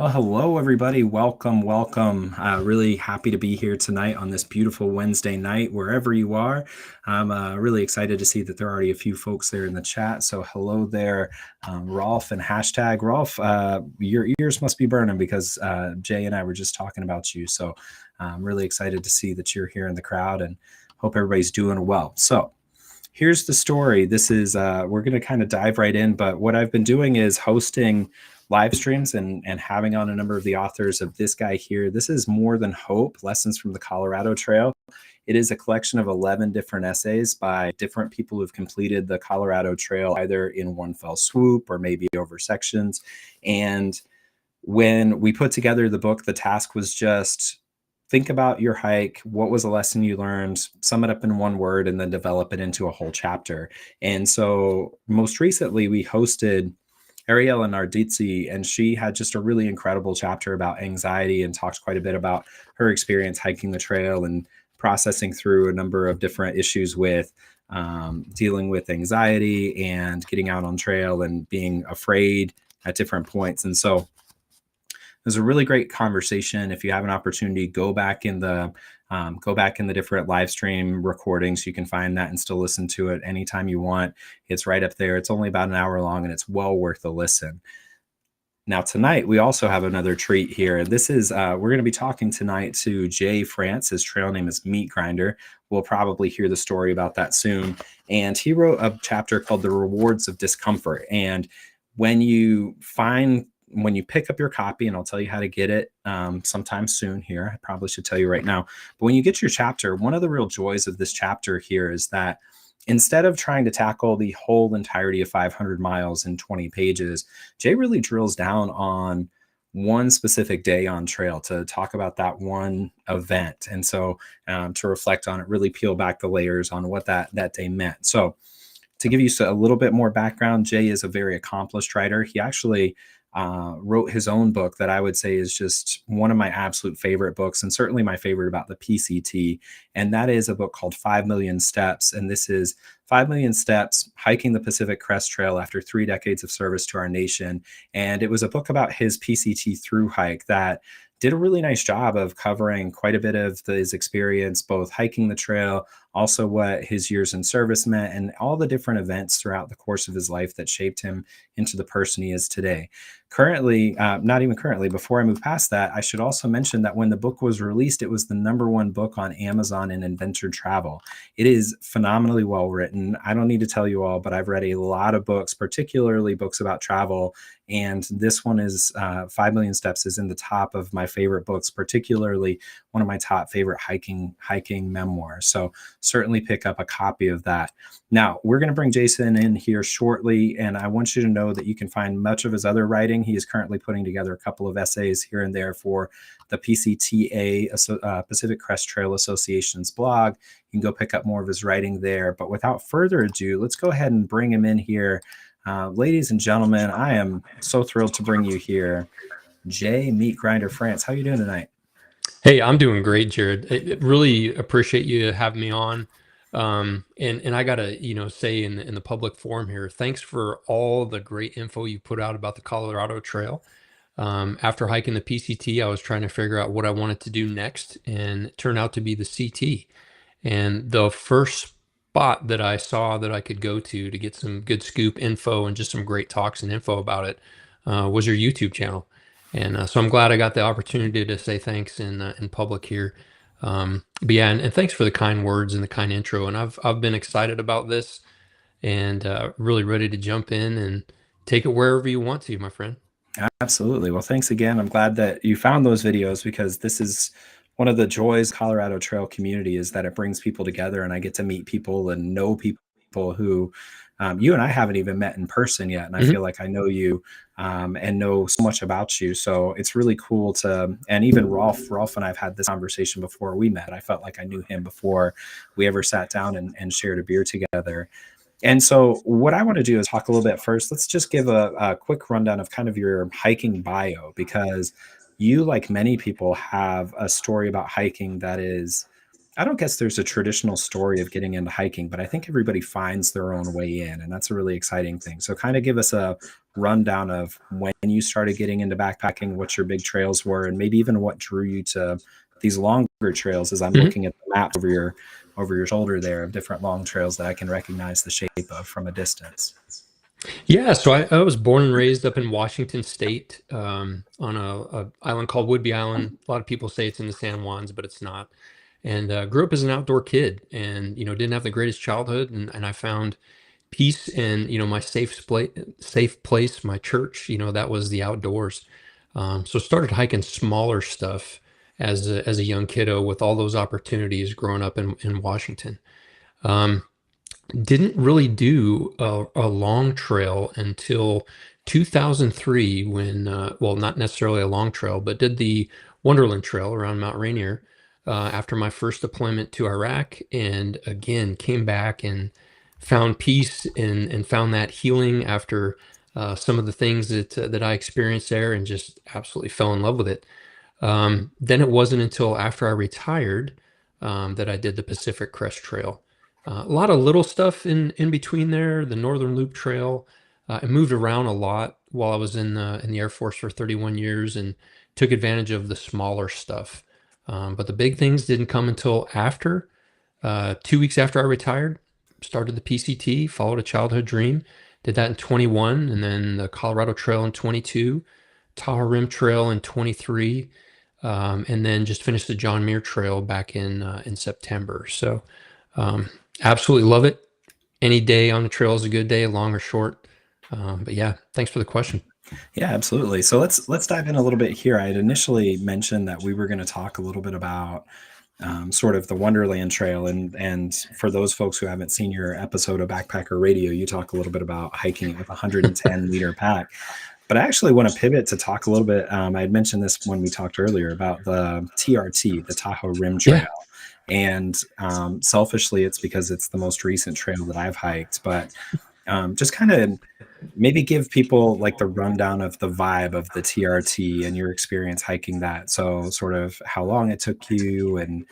Well, hello, everybody. Welcome, welcome. Really happy to be here tonight on this beautiful Wednesday night, wherever you are. I'm really excited to see that there are already a few folks there in the chat. So, hello there, Rolf and hashtag Rolf. Your ears must be burning because Jay and I were just talking about you. So, I'm really excited to see that you're here in the crowd and hope everybody's doing well. So, here's the story. This is we're going to kind of dive right in, but what I've been doing is hosting live streams and having on a number of the authors of this guy here. This is More Than Hope: Lessons from the Colorado Trail. It is a collection of 11 different essays by different people who've completed the Colorado Trail either in one fell swoop or maybe over sections. And when we put together the book, the task was just think about your hike. What was a lesson you learned? Sum it up in one word and then develop it into a whole chapter. And so most recently, we hosted Ariella Nardizzi, and she had just a really incredible chapter about anxiety and talked quite a bit about her experience hiking the trail and processing through a number of different issues with dealing with anxiety and getting out on trail and being afraid at different points. And so it was a really great conversation. If you have an opportunity, go back in the different live stream recordings. You can find that and still listen to it anytime you want. It's right up there. It's only about an hour long, and it's well worth a listen. Now, tonight, we also have another treat here. This is, we're going to be talking tonight to Jay France. His trail name is Meat Grinder. We'll probably hear the story about that soon. And he wrote a chapter called The Rewards of Discomfort. And when you pick up your copy, and I'll tell you how to get it sometime soon here. I probably should tell you right now. But when you get your chapter, one of the real joys of this chapter here is that instead of trying to tackle the whole entirety of 500 miles in 20 pages, Jay really drills down on one specific day on trail to talk about that one event. And so to reflect on it, really peel back the layers on what that day meant. So to give you a little bit more background, Jay is a very accomplished writer. He actually wrote his own book that I would say is just one of my absolute favorite books, and certainly my favorite about the PCT. And that is a book called 5 Million Steps. And this is 5 Million Steps, Hiking the Pacific Crest Trail After 3 Decades of Service to Our Nation. And it was a book about his PCT through hike that did a really nice job of covering quite a bit of his experience, both hiking the trail, also what his years in service meant, and all the different events throughout the course of his life that shaped him into the person he is today. Currently, not even currently, before I move past that, I should also mention that when the book was released, it was the #1 book on Amazon in Inventor Travel. It is phenomenally well written. I don't need to tell you all, but I've read a lot of books, particularly books about travel. And this one is 5 Million Steps is in the top of my favorite books, particularly one of my top favorite hiking memoirs. So certainly pick up a copy of that. Now, we're going to bring Jason in here shortly, and I want you to know that you can find much of his other writing. He is currently putting together a couple of essays here and there for the PCTA, Pacific Crest Trail Association's blog. You can go pick up more of his writing there. But without further ado, let's go ahead and bring him in here. Ladies and gentlemen, I am so thrilled to bring you here, Jay Meat Grinder France. How are you doing tonight? Hey, I'm doing great, Jared. I really appreciate you having me on. And I gotta, say in the public forum here, thanks for all the great info you put out about the Colorado Trail. After hiking the PCT, I was trying to figure out what I wanted to do next, and it turned out to be the CT. And the first spot that I saw that I could go to get some good scoop info and just some great talks and info about it was your YouTube channel. And so I'm glad I got the opportunity to say thanks in public here. But yeah, and thanks for the kind words and the kind intro. And I've been excited about this and really ready to jump in and take it wherever you want to, my friend. Absolutely. Well, thanks again. I'm glad that you found those videos because this is one of the joys Colorado Trail community is that it brings people together, and I get to meet people and know people who you and I haven't even met in person yet. And I feel like I know you and know so much about you. So it's really cool and even Rolf and I've had this conversation before we met. I felt like I knew him before we ever sat down and shared a beer together. And so what I want to do is talk a little bit first. Let's just give a quick rundown of kind of your hiking bio, because you, like many people, have a story about hiking that is I don't guess there's a traditional story of getting into hiking, but I think everybody finds their own way in, and that's a really exciting thing. So, kind of give us a rundown of when you started getting into backpacking, what your big trails were, and maybe even what drew you to these longer trails. As I'm Mhm. looking at the map over your shoulder there of different long trails that I can recognize the shape of from a distance. Yeah, so I was born and raised up in Washington State, on a island called Whidbey Island. A lot of people say it's in the San Juans, but it's not. And grew up as an outdoor kid, and didn't have the greatest childhood, and I found peace in my safe place, my church. That was the outdoors. So started hiking smaller stuff as a young kiddo with all those opportunities growing up in Washington. Um, didn't really do a long trail until 2003 when, well, not necessarily a long trail, but did the Wonderland Trail around Mount Rainier after my first deployment to Iraq. And again, came back and found peace and found that healing after some of the things that I experienced there, and just absolutely fell in love with it. Then it wasn't until after I retired that I did the Pacific Crest Trail. A lot of little stuff in between there, the Northern Loop Trail. I moved around a lot while I was in the Air Force for 31 years and took advantage of the smaller stuff. But the big things didn't come until after 2 weeks after I retired. Started the PCT, followed a childhood dream. Did that in 21, and then the Colorado Trail in 22, Tahoe Rim Trail in 23, and then just finished the John Muir Trail back in September. So absolutely love it. Any day on the trail is a good day, long or short. But yeah, thanks for the question. Yeah, absolutely. So let's dive in a little bit here. I had initially mentioned that we were going to talk a little bit about sort of the Wonderland Trail, and for those folks who haven't seen your episode of Backpacker Radio, you talk a little bit about hiking it with a 110-liter pack. But I actually want to pivot to talk a little bit. I had mentioned this when we talked earlier about the TRT, the Tahoe Rim Trail. Yeah. And selfishly, it's because it's the most recent trail that I've hiked. But just kind of maybe give people like the rundown of the vibe of the TRT and your experience hiking that. So, sort of how long it took you and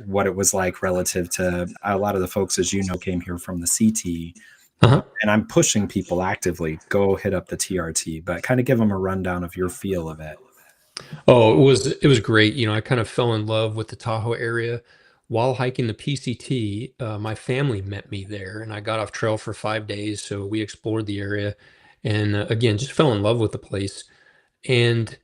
what it was like relative to a lot of the folks, as you know, came here from the CT. Uh-huh. And I'm pushing people actively go hit up the TRT, but kind of give them a rundown of your feel of it. Oh, it was great. I kind of fell in love with the Tahoe area while hiking the PCT. My family met me there, and I got off trail for 5 days. So we explored the area, and again, just fell in love with the place, and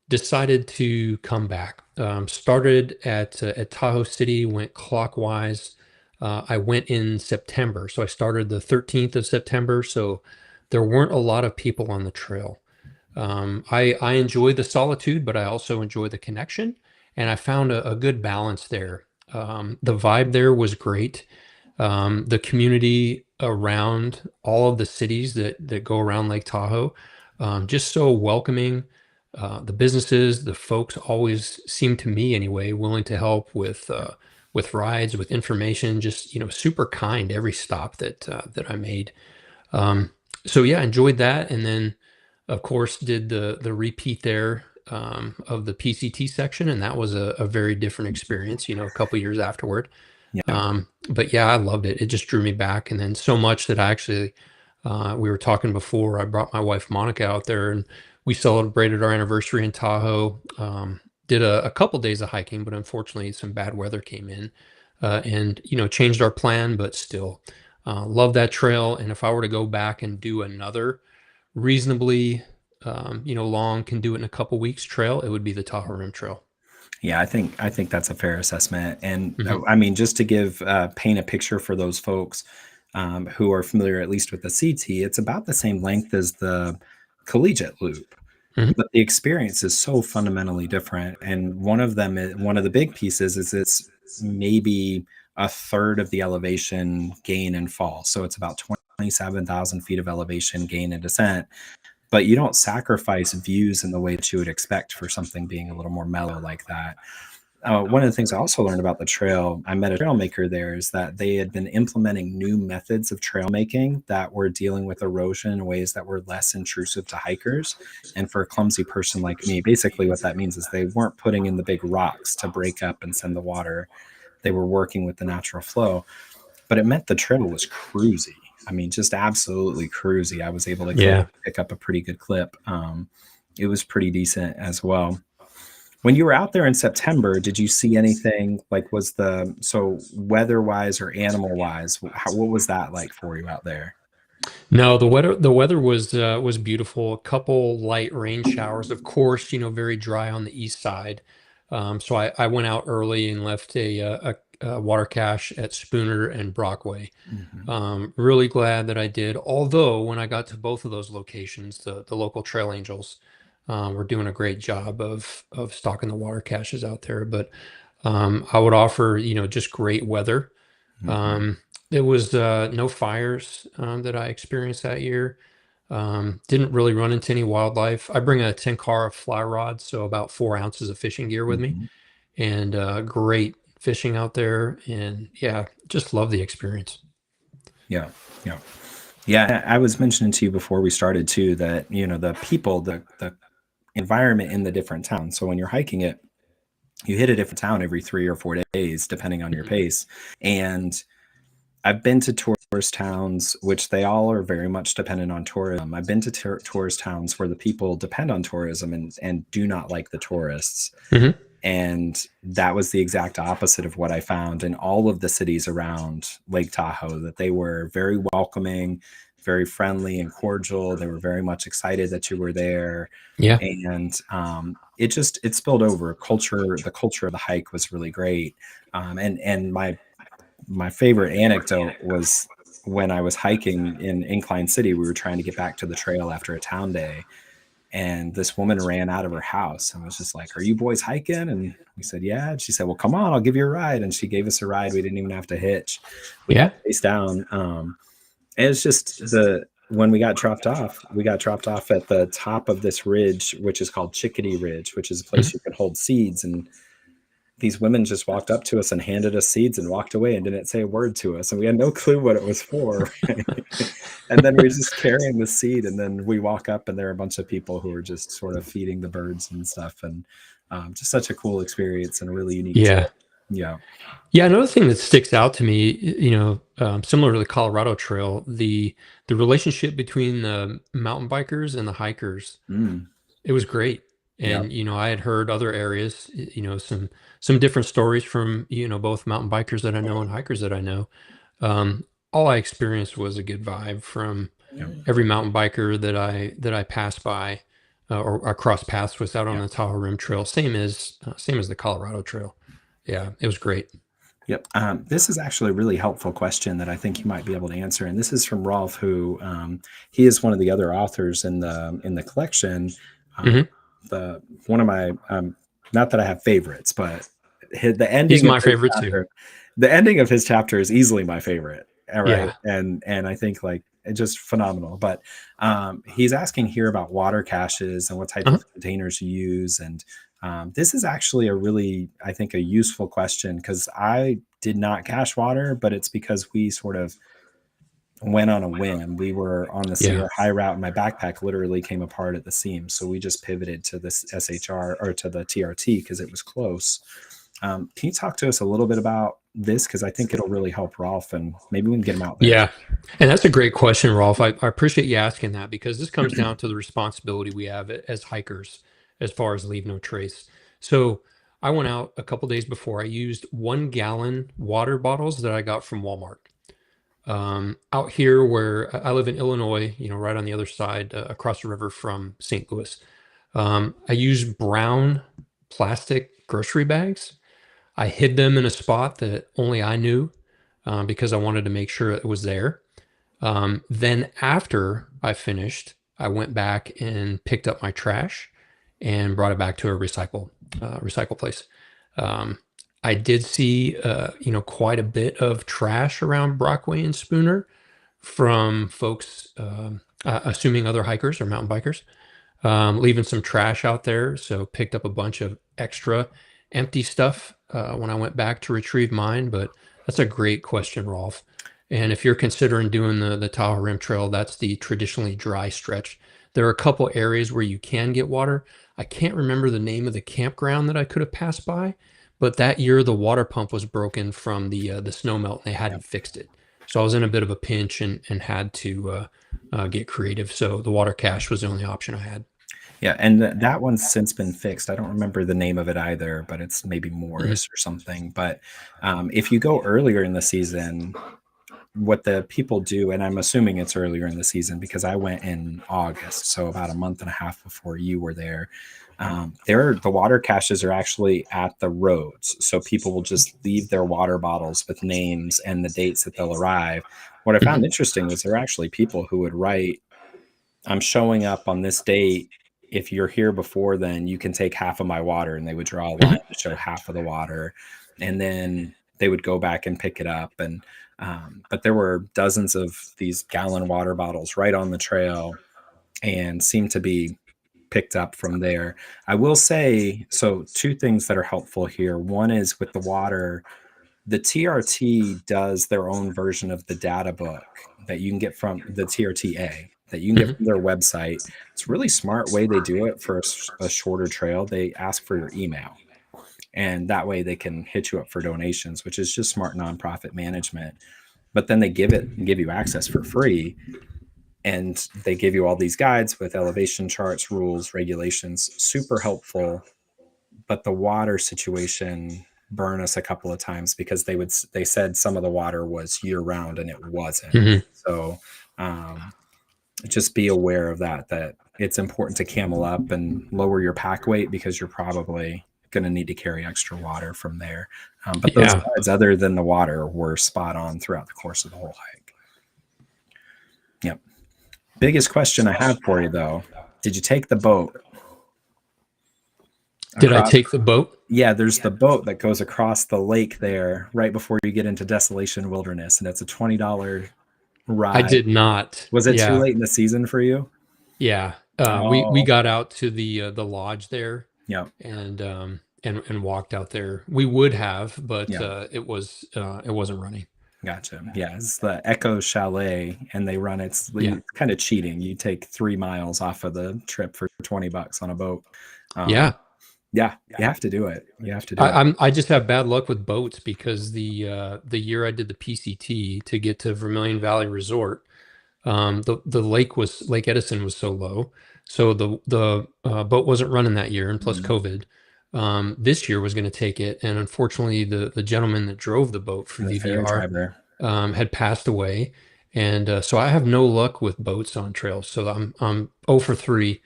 decided to come back. Started at Tahoe City, went clockwise. I went in September, so I started the 13th of September. So there weren't a lot of people on the trail. I enjoy the solitude, but I also enjoy the connection, and I found a good balance there. The vibe there was great. The community around all of the cities that go around Lake Tahoe, just so welcoming. The businesses, the folks always seem to me anyway, willing to help with rides, with information, just super kind every stop that I made. So yeah, enjoyed that, and then of course did the repeat there of the PCT section, and that was a very different experience. A couple years afterward. Yeah. But yeah, I loved it. It just drew me back, and then so much that I actually we were talking before. I brought my wife Monica out there, and we celebrated our anniversary in Tahoe. Did a couple days of hiking, but unfortunately some bad weather came in, and changed our plan. But still, love that trail. And if I were to go back and do another reasonably, long, can do it in a couple weeks trail, it would be the Tahoe Rim Trail. Yeah, I think that's a fair assessment. And Hmm. I mean, just to give paint a picture for those folks who are familiar at least with the CT, it's about the same length as the collegiate loop, Hmm. but the experience is so fundamentally different. And one of the big pieces is it's maybe a third of the elevation gain and fall. So it's about 27,000 feet of elevation gain and descent, but you don't sacrifice views in the way that you would expect for something being a little more mellow like that. One of the things I also learned about the trail, I met a trail maker there, is that they had been implementing new methods of trail making that were dealing with erosion in ways that were less intrusive to hikers. And for a clumsy person like me, basically what that means is they weren't putting in the big rocks to break up and send the water they were working with the natural flow, but it meant the trail was cruisy. I mean, just absolutely cruisy. I was able to Yeah. pick up a pretty good clip. It was pretty decent as well. When you were out there in September, did you see anything like was the so weather wise or animal wise? What was that like for you out there? No, the weather was beautiful. A couple light rain showers, of course, very dry on the east side. So I went out early and left a water cache at Spooner and Brockway. Mhm. Really glad that I did. Although when I got to both of those locations, the local trail angels were doing a great job of stocking the water caches out there. But I would offer, just great weather. Mhm. Um, there was no fires that I experienced that year. Didn't really run into any wildlife. I bring a Tenkara fly rod, so about 4 ounces of fishing gear with me, Mhm. and great fishing out there. And yeah, just love the experience. Yeah. Yeah. Yeah. I was mentioning to you before we started too that, the people, the environment in the different towns. So when you're hiking it, you hit a different town every 3 or 4 days, depending on your Mhm. pace. And I've been to tourist towns, which they all are very much dependent on tourism. I've been to tourist towns where the people depend on tourism and do not like the tourists. Mhm. And that was the exact opposite of what I found in all of the cities around Lake Tahoe, that they were very welcoming, very friendly and cordial. They were very much excited that you were there. Yeah. And it spilled over. The culture of the hike was really great. And my favorite anecdote was when I was hiking in Incline City. We were trying to get back to the trail after a town day, and this woman ran out of her house and was just like, "Are you boys hiking?" And we said, "Yeah." And she said, "Well, come on, I'll give you a ride." And she gave us a ride. We didn't even have to hitch. We got Yeah. chased down. And it's just the when we got dropped off at the top of this ridge, which is called Chickadee Ridge, which is a place Mhm. you can hold seeds. And these women just walked up to us and handed us seeds and walked away and didn't say a word to us. And we had no clue what it was for. And then we're just carrying the seed. And then we walk up and there are a bunch of people who are just sort of feeding the birds and stuff. And just such a cool experience and a really unique trip. Yeah. Yeah. Yeah, another thing that sticks out to me, similar to the Colorado Trail, the relationship between the mountain bikers and the hikers, Mm, it was great. yeah. And I had heard other areas, some different stories from both mountain bikers that I know and hikers that I know. Um, all I experienced was a good vibe from Yeah. every mountain biker that I passed by or I crossed paths with out on Yeah. the Tahoe Rim Trail, same as the Colorado Trail. Yeah, it was great. Yep. This is actually a really helpful question that I think you might be able to answer, and this is from Rolf, who he is one of the other authors in the collection. Um, Hmm. the one of my not that I have favorites, but the He's ending of my his favorite too. chapter, the ending of his chapter is easily my favorite. All right, Yeah. and I think like it's just phenomenal. But he's asking here about water caches and what type Uh-huh. of containers you use, and this is actually a really, I think, a useful question because I did not cache water, but it's because we sort of went on a whim. We were on the Yeah. Sierra High route, and my backpack literally came apart at the seams. So we just pivoted to this SHR or to the TRT because it was close. Can you talk to us a little bit about this? Because I think it'll really help Rolf, and maybe we can get him out there. Yeah. And that's a great question, Rolf. I appreciate you asking that because this comes down to the responsibility we have as hikers as far as leave no trace. So I went out a couple days before. I used 1 gallon water bottles that I got from Walmart. Out here where I live in Illinois, right on the other side, across the river from St. Louis. I use brown plastic grocery bags. I hid them in a spot that only I knew because I wanted to make sure it was there. Then after I finished, I went back and picked up my trash and brought it back to a recycle place. Um, I did see, quite a bit of trash around Brockway and Spooner from folks, assuming other hikers or mountain bikers, leaving some trash out there. So picked up a bunch of extra empty stuff when I went back to retrieve mine. But that's a great question, Rolf. And if you're considering doing the Tahoe Rim Trail, that's the traditionally dry stretch. There are a couple areas where you can get water. I can't remember the name of the campground that I could have passed by, but that year the water pump was broken from the snow melt, and they hadn't fixed it. So I was in a bit of a pinch and had to get creative. So the water cache was the only option I had. Yeah, and that one's since been fixed. I don't remember the name of it either, but it's maybe Mhm. Morris or something. But if you go earlier in the season, what the people do, and I'm assuming it's earlier in the season because I went in August, so about a month and a half before you were there. The water caches are actually at the roads, so people will just leave their water bottles with names and the dates that they'll arrive. What I found Mhm. interesting was there are actually people who would write, "I'm showing up on this date. If you're here before then, you can take half of my water," and they would draw a line Mhm. to show half of the water, and then they would go back and pick it up. And but there were dozens of these gallon water bottles right on the trail and seemed to be picked up from there. I will say, so two things that are helpful here. One is with the water, the TRT does their own version of the data book that you can get from the TRTA that you can get Mhm. from their website. It's a really smart way they do it for a shorter trail. They ask for your email, and that way they can hit you up for donations, which is just smart nonprofit management. But then they give you access for free, and they give you all these guides with elevation charts, rules, regulations, super helpful. But the water situation burned us a couple of times because they said some of the water was year round and it wasn't. Mhm. So just be aware of that it's important to camel up and lower your pack weight because you're probably going to need to carry extra water from there. But those Yeah. guides, other than the water, were spot on throughout the course of the whole hike. Yep. Biggest question I have for you, though, did you take the boat Did I across? take the boat? Yeah, there's the boat that goes across the lake there right before you get into Desolation Wilderness, and it's a $20 I ride. did not. Was it too Yeah. late in the season for you? Yeah. We Oh, got out to the lodge there yeah, and walked out there. We would have, but yeah, it wasn't running. gotcha. Yeah, it's the Echo Chalet, and they run it's Yeah. kind of cheating. You take 3 miles off of the trip for $20 on a boat. Yeah. Yeah, you have to do it. You have to do it. I just have bad luck with boats because the year I did the PCT to get to Vermilion Valley Resort, Lake Edison was so low, so the boat wasn't running that year, and plus Mhm. COVID. This year was going to take it, and unfortunately, the gentleman that drove the boat for The ferry VVR driver. had passed away, and so I have no luck with boats on trails. So I'm 0 for 3,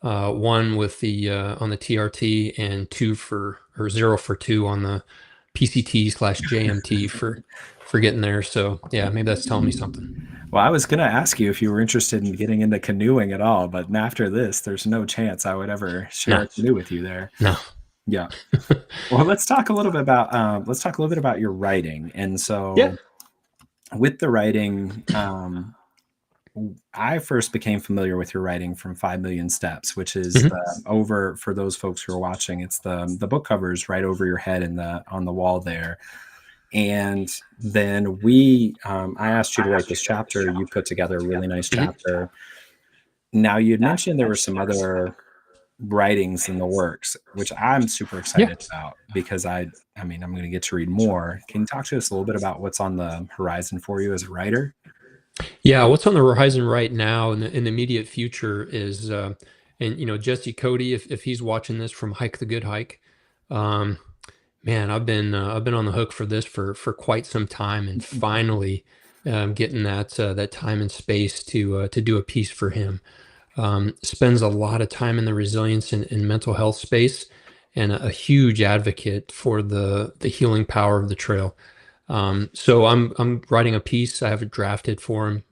one with the on the TRT, and 0 for 2 on the PCT/JMT for getting there. So yeah, maybe that's telling me something. Well, I was going to ask you if you were interested in getting into canoeing at all, but after this, there's no chance I would ever share No, a canoe with you there. no. Yeah. Well, let's talk a little bit about your writing. And Yeah. so with the writing, I first became familiar with your writing from 5 Million Steps, which is Mhm. over for those folks who are watching. It's the book covers right over your head in the on the wall there. And then I asked you to write this chapter. You put together a really nice Mhm. chapter. Now you'd mentioned there were some other writings in the works, which I'm super Yeah. excited about because I mean, I'm going to get to read more. Can you talk to us a little bit about what's on the horizon for you as a writer? Yeah, what's on the horizon right now in the immediate future is, and Jesse Cody, if he's watching this from Hike the Good Hike, um, man, I've been on the hook for this for quite some time, and finally getting that time and space to do a piece for him. Spends a lot of time in the resilience and mental health space, and a huge advocate for the healing power of the trail. So I'm writing a piece. I have it drafted for him.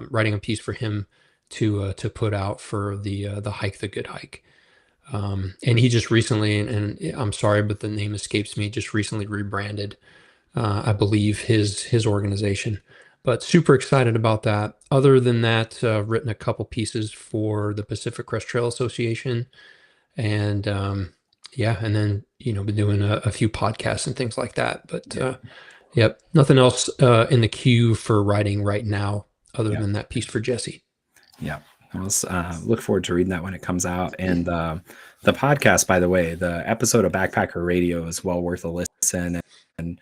Writing a piece for him to put out for the Hike the Good Hike. And he just recently, and I'm sorry, but the name escapes me. Just recently rebranded, I believe his organization. But super excited about that. Other than that, written a couple pieces for the Pacific Crest Trail Association, and yeah, and then been doing a few podcasts and things like that. But Yeah. yep, nothing else in the queue for writing right now, other Yeah. than that piece for Jesse. Yeah. Well, look forward to reading that when it comes out. And the podcast, by the way, the episode of Backpacker Radio is well worth a listen. And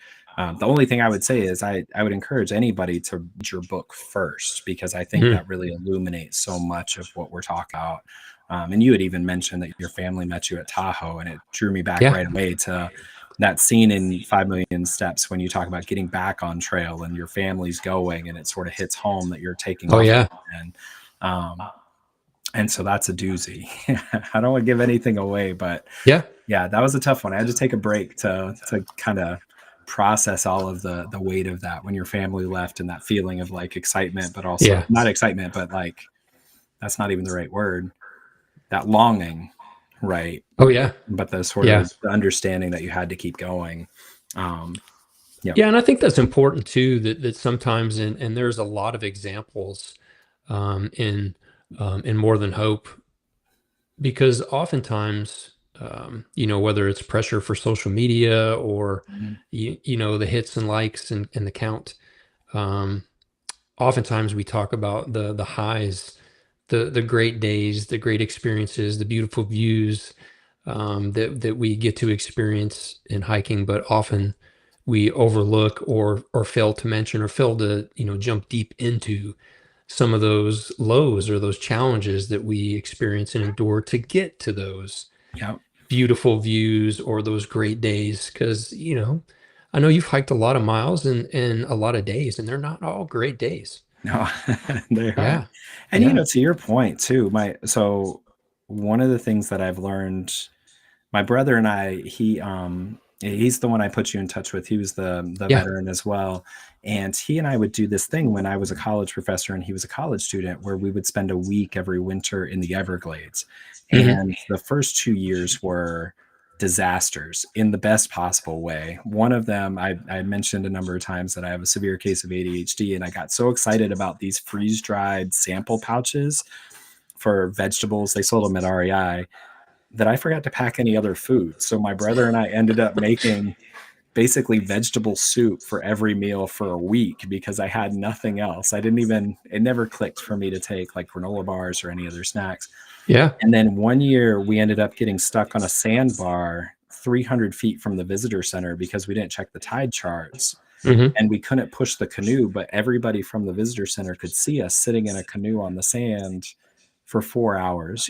the only thing I would say is I would encourage anybody to read your book first, because I think Mhm. that really illuminates so much of what we're talking about. And you had even mentioned that your family met you at Tahoe, and it drew me back Yeah. right away to that scene in 5 Million Steps when you talk about getting back on trail and your family's going, and it sort of hits home that you're taking Oh off. yeah. And so that's a doozy. I don't want to give anything away, but Yeah. yeah, that was a tough one. I had to take a break to kind of process all of the weight of that when your family left, and that feeling of like excitement, but also Yeah. not excitement, but like, that's not even the right word. That longing, right? Oh yeah. But the sort Yeah. of the understanding that you had to keep going. Yeah. Yeah, and I think that's important too. That sometimes, and there's a lot of examples um, in in More Than Hope, because oftentimes, whether it's pressure for social media or Mhm. the hits and likes and the count, um, oftentimes we talk about the highs, the great days, the great experiences, the beautiful views that we get to experience in hiking, but often we overlook or fail to mention or fail to jump deep into some of those lows or those challenges that we experience and endure to get to those Yeah. beautiful views or those great days. Because I know you've hiked a lot of miles and a lot of days, and they're not all great days. No, they are. Yeah. And Yeah. to your point too, one of the things that I've learned, my brother and I, he's the one I put you in touch with. He was the Yeah. veteran as well. And he and I would do this thing when I was a college professor and he was a college student, where we would spend a week every winter in the Everglades. Hmm. And the first 2 years were disasters in the best possible way. One of them, I mentioned a number of times that I have a severe case of ADHD, and I got so excited about these freeze dried sample pouches for vegetables. They sold them at REI, that I forgot to pack any other food. So my brother and I ended up making basically vegetable soup for every meal for a week because I had nothing else. It never clicked for me to take like granola bars or any other snacks. Yeah. And then one year we ended up getting stuck on a sandbar 300 feet from the visitor center because we didn't check the tide charts, Hmm. and we couldn't push the canoe, but everybody from the visitor center could see us sitting in a canoe on the sand for 4 hours.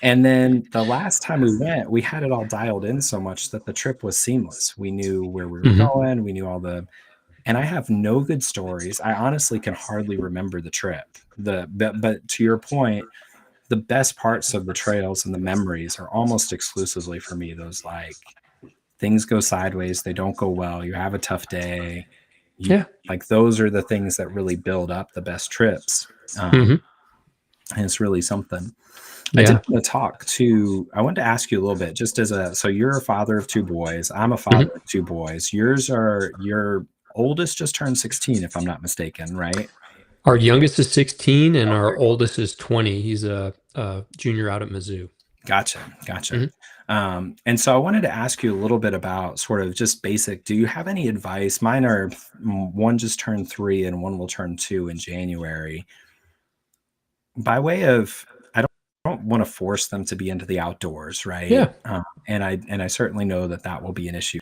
And then the last time we went, we had it all dialed in so much that the trip was seamless. We knew where we were Hmm. going. We knew and I have no good stories. I honestly can hardly remember the trip. But to your point, the best parts of the trails and the memories are almost exclusively for me those, like, things go sideways, they don't go well, you have a tough day, you Yeah. like, those are the things that really build up the best trips. Hmm. And it's really something. Yeah. I wanted to ask you a little bit, just so you're a father of two boys, I'm a Hmm. father of two boys. Your oldest just turned 16, if I'm not mistaken, right? Our youngest is 16 and our oldest is 20. He's a junior out at Mizzou. Gotcha. Gotcha. Mhm. And so I wanted to ask you a little bit about sort of just basic. Do you have any advice? Mine are one just turned 3 and one will turn 2 in January. By way of, I don't want to force them to be into the outdoors, right? Yeah. And I certainly know that that will be an issue.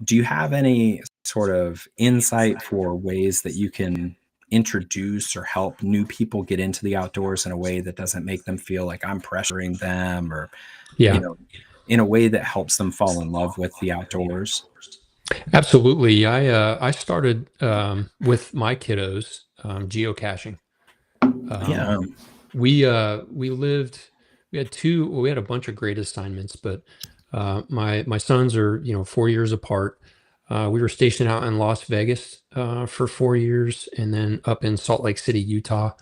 Do you have any sort of insight for ways that you can introduce or help new people get into the outdoors in a way that doesn't make them feel like I'm pressuring them, or, you Yeah. know, in a way that helps them fall in love with the outdoors? Absolutely. I started with my kiddos geocaching. Yeah. Um, we lived. We had two. Well, we had a bunch of great assignments, but my sons are 4 years apart. We were stationed out in Las Vegas for 4 years, and then up in Salt Lake City, Utah.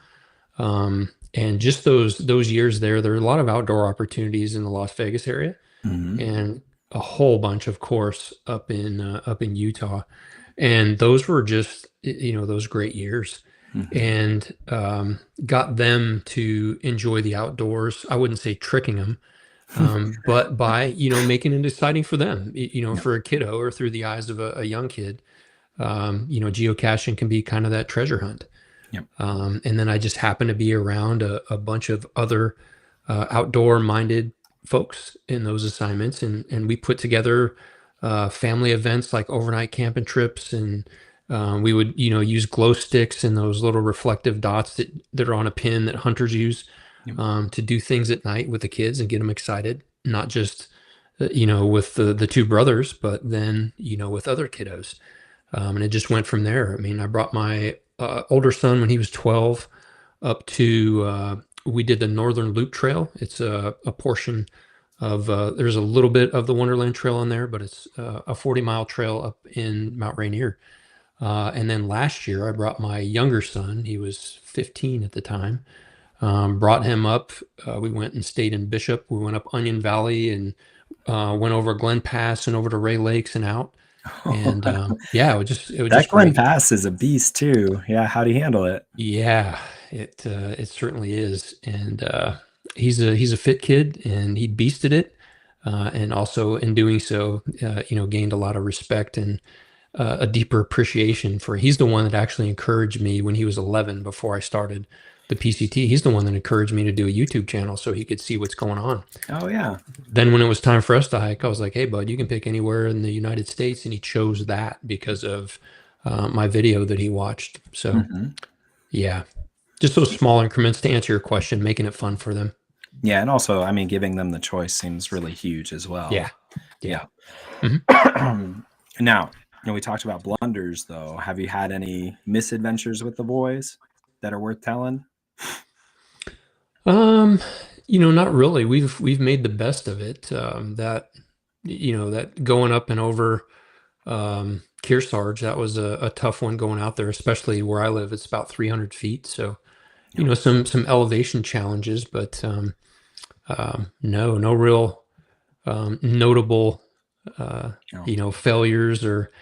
And just those years there are a lot of outdoor opportunities in the Las Vegas area, Mhm. and a whole bunch, of course, up in Utah. And those were just those great years, Mhm. and got them to enjoy the outdoors. I wouldn't say tricking them, but by making it exciting for them. Yep. For a kiddo or through the eyes of a young kid, geocaching can be kind of that treasure hunt. Yep. And then I just happened to be around a bunch of other outdoor minded folks in those assignments, and we put together family events like overnight camping trips, and we would, use glow sticks and those little reflective dots that are on a pin that hunters use Yep. to do things at night with the kids and get them excited, not just with the two brothers, but then with other kiddos. And it just went from there. I mean, I brought my older son when he was 12 up to, we did the Northern Loop Trail. It's a portion of, there's a little bit of the Wonderland Trail on there, but it's a 40-mile trail up in Mount Rainier. And then last year, I brought my younger son, he was 15 at the time, brought him up. We went and stayed in Bishop. We went up Onion Valley and went over Glen Pass and over to Ray Lakes and out. And yeah, it was That just Glen great. Pass is a beast too. Yeah, how do you handle it? Yeah, it certainly is. And he's a fit kid, and he beasted it. And also in doing so, gained a lot of respect and a deeper appreciation for. He's the one that actually encouraged me when he was 11 before I started the PCT. He's the one that encouraged me to do a YouTube channel so he could see what's going on. Oh yeah. Then when it was time for us to hike, I was like, "Hey, bud, you can pick anywhere in the United States," and he chose that because of my video that he watched. So Mhm. yeah, just those small increments to answer your question, making it fun for them. Yeah, and also, I mean, giving them the choice seems really huge as well. Yeah, yeah. Yeah. Mhm. Now, we talked about blunders, though. Have you had any misadventures with the boys that are worth telling? Um, not really. We've made the best of it. That going up and over Kearsarge, that was a tough one going out there, especially where I live. It's about 300 feet, so Yeah. some elevation challenges, but no real notable failures or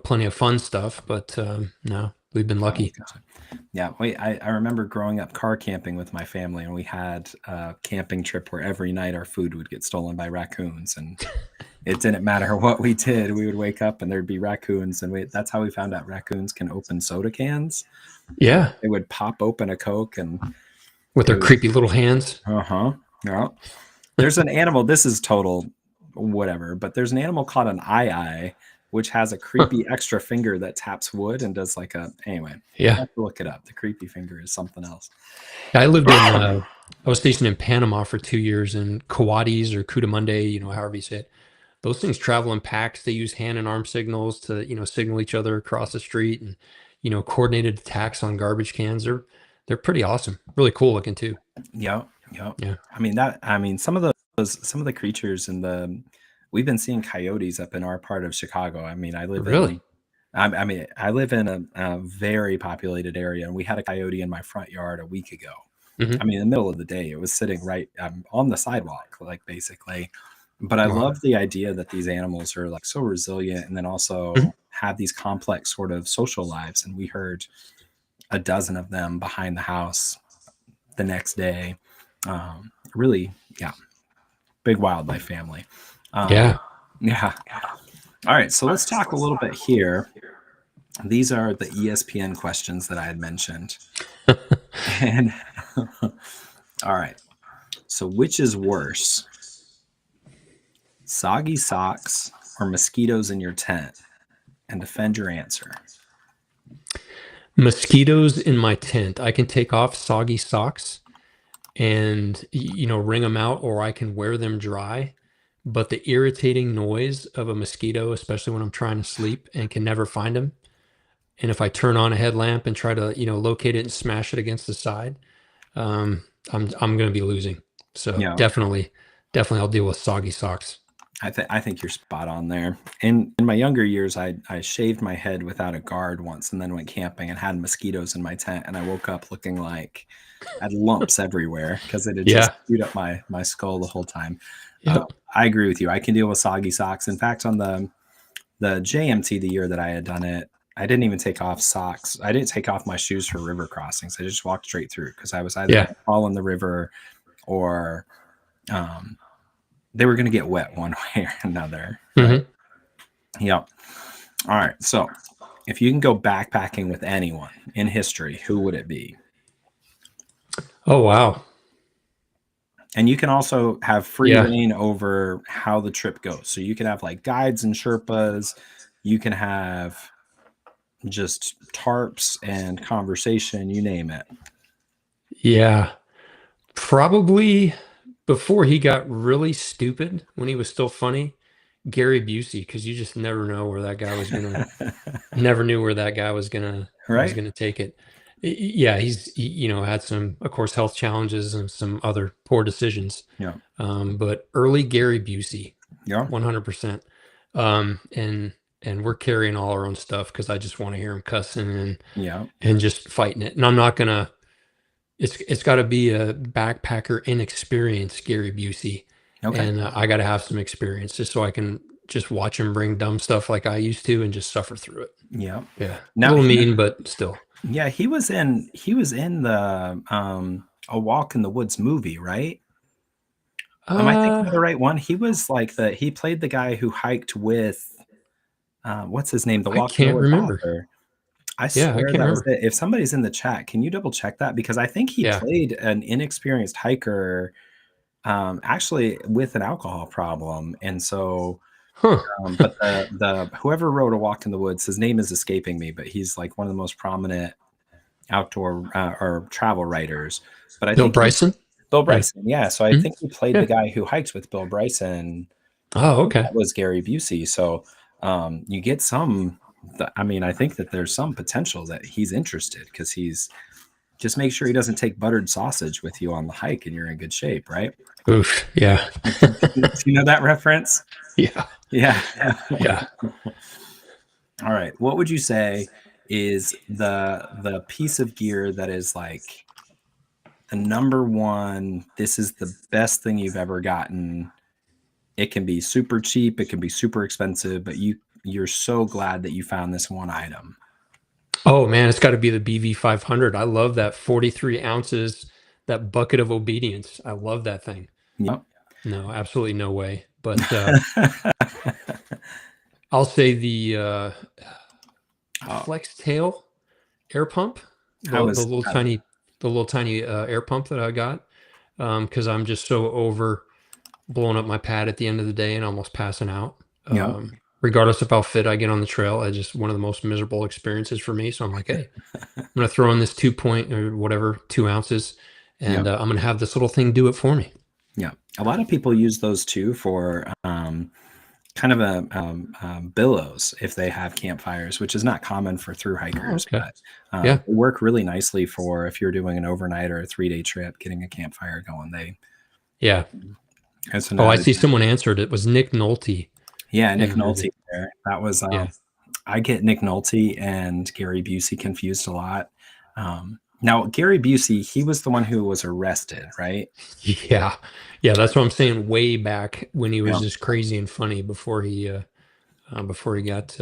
plenty of fun stuff. But no, we've been lucky. Yeah, I remember growing up car camping with my family, and we had a camping trip where every night our food would get stolen by raccoons, and it didn't matter what we did. We would wake up and there'd be raccoons, and that's how we found out raccoons can open soda cans. Yeah, They would pop open a Coke and with their creepy little hands. Yeah. There's an animal. This is total whatever, but there's an animal called an eye, which has a creepy extra finger that taps wood and does like anyway. Yeah, I have to look it up. The creepy finger is something else. I lived in. I was stationed in Panama for 2 years in Coatis or Cootamunde, however you say it. Those things travel in packs. They use hand and arm signals to, signal each other across the street, and, coordinated attacks on garbage cans. They're pretty awesome. Really cool looking too. Yeah. Yeah. I mean, some of the creatures we've been seeing coyotes up in our part of Chicago. I mean, I live in a very populated area, and we had a coyote in my front yard a week ago. Mhm. I mean, in the middle of the day, it was sitting right on the sidewalk, like basically. But I love the idea that these animals are like so resilient, and then also have these complex sort of social lives. And we heard a dozen of them behind the house the next day. Really, yeah, big wildlife family. Yeah. Yeah. All right, so let's talk a little bit here. These are the ESPN questions that I had mentioned. And all right, so which is worse, soggy socks or mosquitoes in your tent? And defend your answer. Mosquitoes in my tent. I can take off soggy socks and wring them out, or I can wear them dry. But the irritating noise of a mosquito, especially when I'm trying to sleep and can never find them, and if I turn on a headlamp and try to locate it and smash it against the side, I'm going to be losing. So Yeah. definitely I'll deal with soggy socks. I think you're spot on there. In my younger years, I shaved my head without a guard once, and then went camping and had mosquitoes in my tent, and I woke up looking like I had lumps everywhere because it had just chewed up my skull the whole time. Yep. I agree with you. I can deal with soggy socks. In fact, on the JMT, the year that I had done it, I didn't even take off socks. I didn't take off my shoes for river crossings. I just walked straight through because I was either going to fall in the river or they were going to get wet one way or another. Right? Yep. All right. So if you can go backpacking with anyone in history, who would it be? Oh, wow. And you can also have free Yeah. reign over how the trip goes. So you can have like guides and Sherpas. You can have just tarps and conversation, you name it. Yeah. Probably before he got really stupid when he was still funny, Gary Busey, because you just never know where that guy was gonna never knew where that guy was Right? gonna take it. Yeah, you know, had some, of course, health challenges and some other poor decisions. Yeah. But early Gary Busey, Yeah. 100%. And we're carrying all our own stuff because I just want to hear him cussing Yeah. and just fighting it. And I'm not gonna. It's got to be a backpacker inexperienced Gary Busey, Okay. and I got to have some experience just so I can just watch him bring dumb stuff like I used to and just suffer through it. Yeah. Yeah, a Now, little mean, but still. yeah, he was in the A Walk in the Woods movie, right? Am I thinking Uh, of the right one? He was like he played the guy who hiked with what's his name? The I Walk in the can't Woods remember. author. I Yeah, I swear can't that was remember. it. If somebody's in the chat, can you double check that? Because I think he Yeah. played an inexperienced hiker, actually with an alcohol problem. And so, Huh. but the whoever wrote A Walk in the Woods, his name is escaping me, but he's like one of the most prominent outdoor or travel writers. But I Bill think Bryson. Bill Yeah. Bryson, yeah. So I Hmm? think he played the Yeah. guy who hiked with Bill Bryson. Oh, okay. That was Gary Busey. So you get some. I mean, I think that there's some potential that he's interested because he's just make sure he doesn't take buttered sausage with you on the hike, and you're in good shape, right? Oof. Yeah. Do you know that reference? Yeah. Yeah. Yeah. All right. What would you say is the piece of gear that is like the number one? This is the best thing you've ever gotten. It can be super cheap, it can be super expensive, but you're so glad that you found this one item. Oh man, it's got to be the BV 500. I love that 43 ounces, that bucket of obedience. I love that thing. Yep. No, absolutely no way. But I'll say the Oh, Flex Tail air pump, I the was little tiny, air pump that I got, because I'm just so over blowing up my pad at the end of the day and almost passing out. yeah. Regardless of how fit I get on the trail, I just one of the most miserable experiences for me. So I'm like, hey, I'm gonna throw in this 2 point or whatever 2 ounces, Yeah. and I'm gonna have this little thing do it for me. Yeah. A lot of people use those too for kind of a billows if they have campfires, which is not common for through Oh, hikers, okay. but Yeah. they work really nicely for if you're doing an overnight or a 3-day trip, getting a campfire going. Yeah. That's an Oh, I added. see someone answered. It was Nick Nolte Yeah, Nick answered Nolte it. there. That was Yeah. I get Nick Nolte and Gary Busey confused a lot. Now Gary Busey, he was the one who was arrested, right? Yeah. Yeah, that's what I'm saying, way back when he was Yeah. just crazy and funny before he got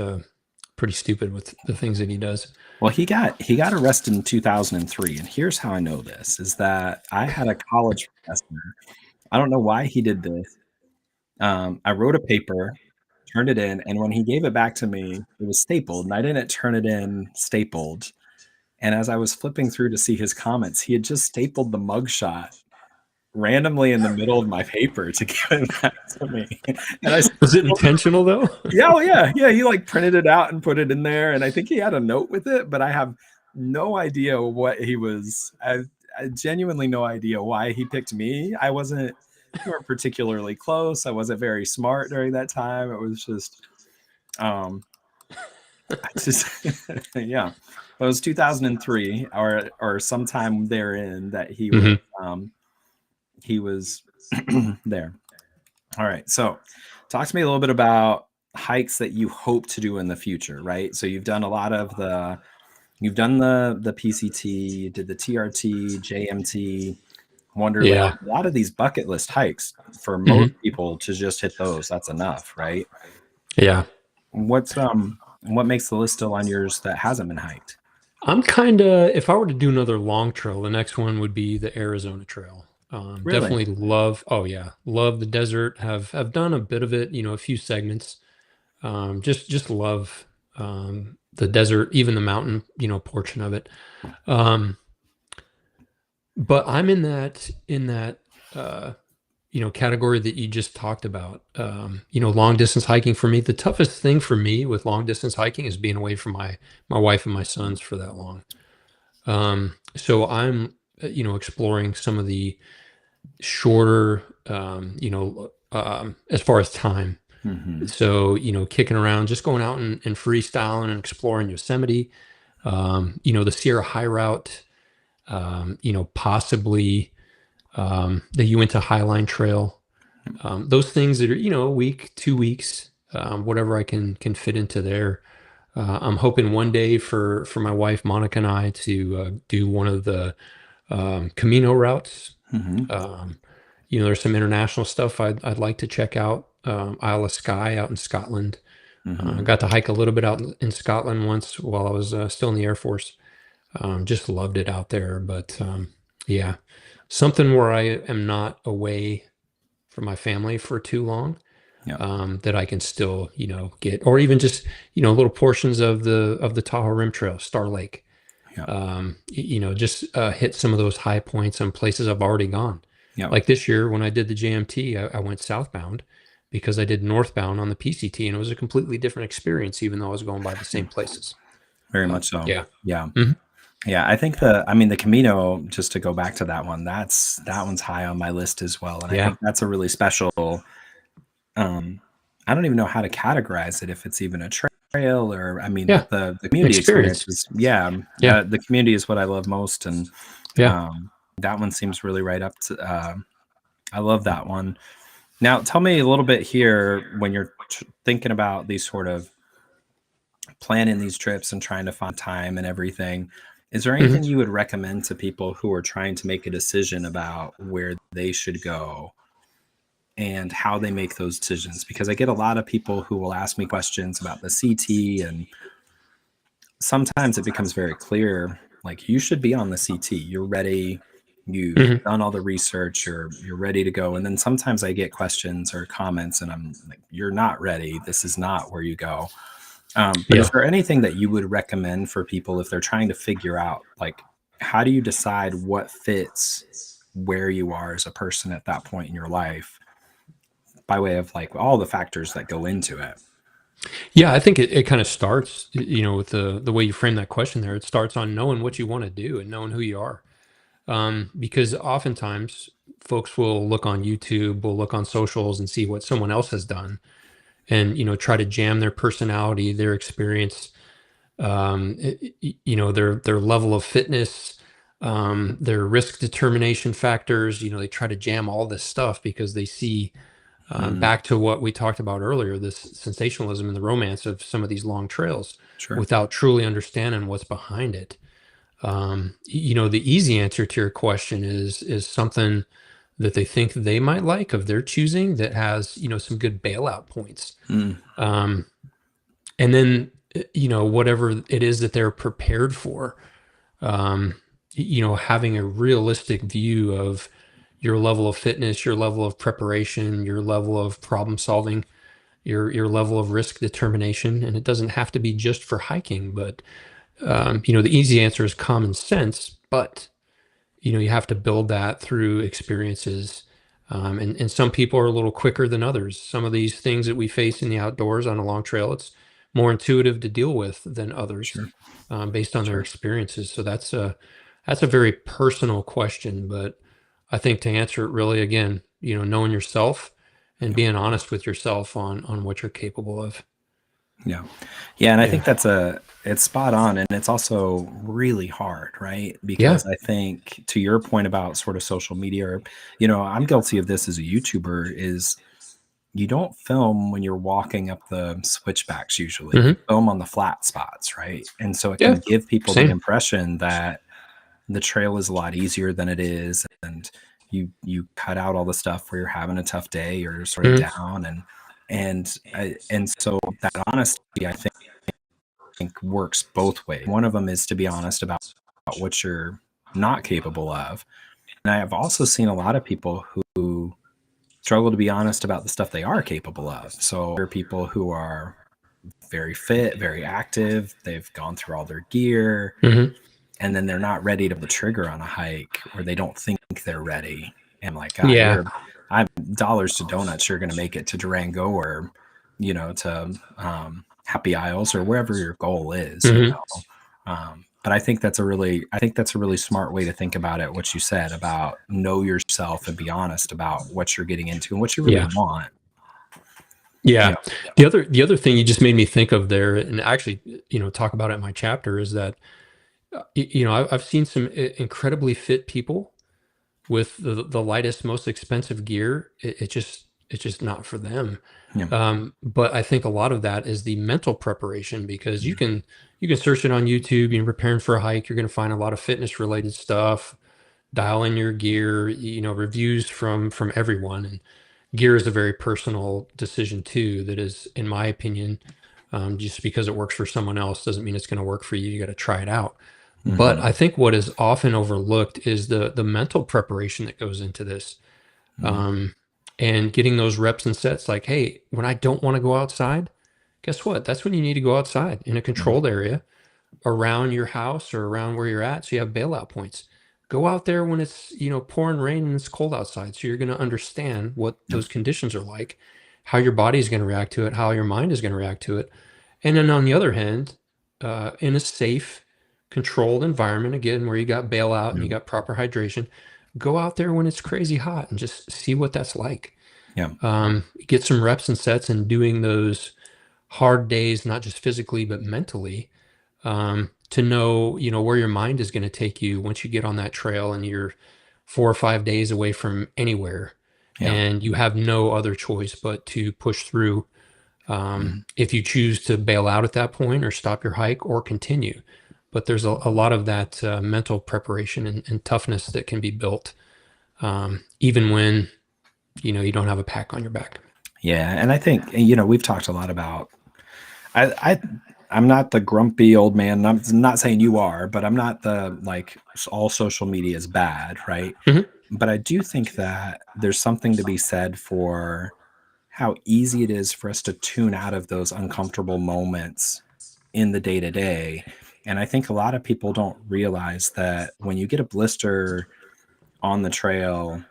pretty stupid with the things that he does. Well, he got arrested in 2003, and here's how I know this is that I had a college professor. I don't know why he did this. I wrote a paper, turned it in, and when he gave it back to me, it was stapled, and I didn't turn it in stapled. And as I was flipping through to see his comments, he had just stapled the mugshot randomly in the middle of my paper to give it back to me. And I Was it intentional though? yeah, oh yeah. He like printed it out and put it in there. And I think he had a note with it, but I have no idea what he was. I genuinely no idea why he picked me. We weren't particularly close. I wasn't very smart during that time. It was just, I just, yeah. It was 2003 or sometime therein that Mhm. he was there. All right. So talk to me a little bit about hikes that you hope to do in the future, right? So you've done a lot of you've done the PCT, you did the TRT, JMT, Wonderland, Yeah. a lot of these bucket list hikes for most Mhm. people to just hit those, that's enough, right? Yeah. What makes the list still on yours that hasn't been hiked? I'm kinda if I were to do another long trail, the next one would be the Arizona Trail. Really? Definitely love oh yeah, love the desert. Have done a bit of it, a few segments. Just love the desert, even the mountain, portion of it. Um, but I'm in that category that you just talked about, long distance hiking for me, the toughest thing for me with long distance hiking is being away from my wife and my sons for that long. So I'm, exploring some of the shorter, as far as time. Hmm. So, kicking around, just going out and freestyling and exploring Yosemite, the Sierra High Route, possibly the Uinta Highline Trail. Those things that are, a week, 2 weeks, whatever I can fit into there. I'm hoping one day for my wife Monica and I to do one of the Camino routes. Hmm. Um, there's some international stuff I'd like to check out. Isle of Skye out in Scotland. I Hmm. got to hike a little bit out in Scotland once while I was still in the Air Force. Just loved it out there. But yeah, something where I am not away from my family for too long, Yeah. that I can still, get, or even just, little portions of the Tahoe Rim Trail, Star Lake. Yeah. Just hit some of those high points on places I've already gone. Yeah. Like this year when I did the JMT, I went southbound because I did northbound on the PCT, and it was a completely different experience, even though I was going by the same places. Very much so. Yeah. Yeah. Mhm. Yeah. I think the Camino, just to go back to that one, that one's high on my list as well. And I Yeah. think that's a really special, um, I don't even know how to categorize it, if it's even a trail or, I mean, Yeah. the community experience Experience. is, yeah, Yeah. the community is what I love most. And Yeah. that one seems really right up to, I love that one. Now, tell me a little bit here when you're thinking about these sort of planning these trips and trying to find time and everything. Is there Mhm. anything you would recommend to people who are trying to make a decision about where they should go and how they make those decisions? Because I get a lot of people who will ask me questions about the CT, and sometimes it becomes very clear like you should be on the CT. You're ready. You've Mhm. done all the research. You're ready to go. And then sometimes I get questions or comments, and I'm like, "You're not ready. This is not where you go." But is Yeah. there anything that you would recommend for people if they're trying to figure out, like, how do you decide what fits where you are as a person at that point in your life, by way of like all the factors that go into it? Yeah, I think it kind of starts, with the way you frame that question there. It starts on knowing what you want to do and knowing who you are. Because oftentimes folks will look on YouTube, will look on socials and see what someone else has done, and try to jam their personality, their experience, their level of fitness, their risk determination factors. They try to jam all this stuff because they see, Mm, back to what we talked about earlier, this sensationalism and the romance of some of these long trails, sure. without truly understanding what's behind it. The easy answer to your question is something that they think they might like of their choosing, that has, some good bailout points. Mm, Um, and then, whatever it is that they're prepared for, um, having a realistic view of your level of fitness, your level of preparation, your level of problem solving, your level of risk determination. And it doesn't have to be just for hiking, but the easy answer is common sense, but you have to build that through experiences. And some people are a little quicker than others. Some of these things that we face in the outdoors on a long trail, it's more intuitive to deal with than others, sure. based on their Sure. experiences. So that's a very personal question, but I think to answer it really, again, knowing yourself and Yeah. being honest with yourself on what you're capable of. Yeah. Yeah. And I Yeah. think it's spot on. And it's also really hard, right? Yeah. Because I think to your point about sort of social media, or, I'm guilty of this as a YouTuber, is you don't film when you're walking up the switchbacks usually. You Hmm. film on the flat spots, right? And so it Yeah. can give people the Same. impression that the trail is a lot easier than it is, and you cut out all the stuff where you're having a tough day or sort of Mhm. down, and so that honesty, I think works both ways. One of them is to be honest about what you're not capable of. And I have also seen a lot of people who struggle to be honest about the stuff they are capable of. So there are people who are very fit, very active, they've gone through all their gear, Mhm. and then they're not ready to pull the trigger on a hike, or they don't think they're ready. And like, God, Yeah. I'm dollars to donuts. You're going to make it to Durango or, to Happy Isles or wherever your goal is. Mhm. But I think that's a really smart way to think about it. What you said about know yourself and be honest about what you're getting into and what you really Yeah. want. Yeah. Yeah. The other thing you just made me think of there, and actually, talk about it in my chapter, is that I've seen some incredibly fit people with the lightest, most expensive gear. It's just not for them. Yeah. But I think a lot of that is the mental preparation, because you can search it on YouTube. You're preparing for a hike, you're going to find a lot of fitness related stuff. Dial in your gear, reviews from everyone, and gear is a very personal decision too. That is, in my opinion, just because it works for someone else doesn't mean it's going to work for you. You got to try it out. But Mhm. I think what is often overlooked is the mental preparation that goes into this, Mhm. um, and getting those reps and sets. Like, hey, when I don't want to go outside, guess what? That's when you need to go outside in a Mhm. controlled area around your house or around where you're at, so you have bailout points. Go out there when it's pouring rain and it's cold outside, so you're going to understand what Yep. those conditions are like, how your body is going to react to it, how your mind is going to react to it. And then on the other hand, in a safe, controlled environment, again, where you got bailout and you Yep. got proper hydration, go out there when it's crazy hot and just see what that's like. Yep. Get some reps and sets and doing those hard days, not just physically but mentally, to know where your mind is going to take you once you get on that trail and you're 4 or 5 days away from anywhere, Yeah. and you have no other choice but to push through. Mhm. If you choose to bail out at that point or stop your hike or continue, but there's a lot of that mental preparation and toughness that can be built, even when you don't have a pack on your back. Yeah, and I think we've talked a lot about. I I'm not the grumpy old man. I'm not saying you are, but I'm not the like all social media is bad, right? Mhm. But I do think that there's something to be said for how easy it is for us to tune out of those uncomfortable moments in the day to day. And I think a lot of people don't realize that when you get a blister on the trail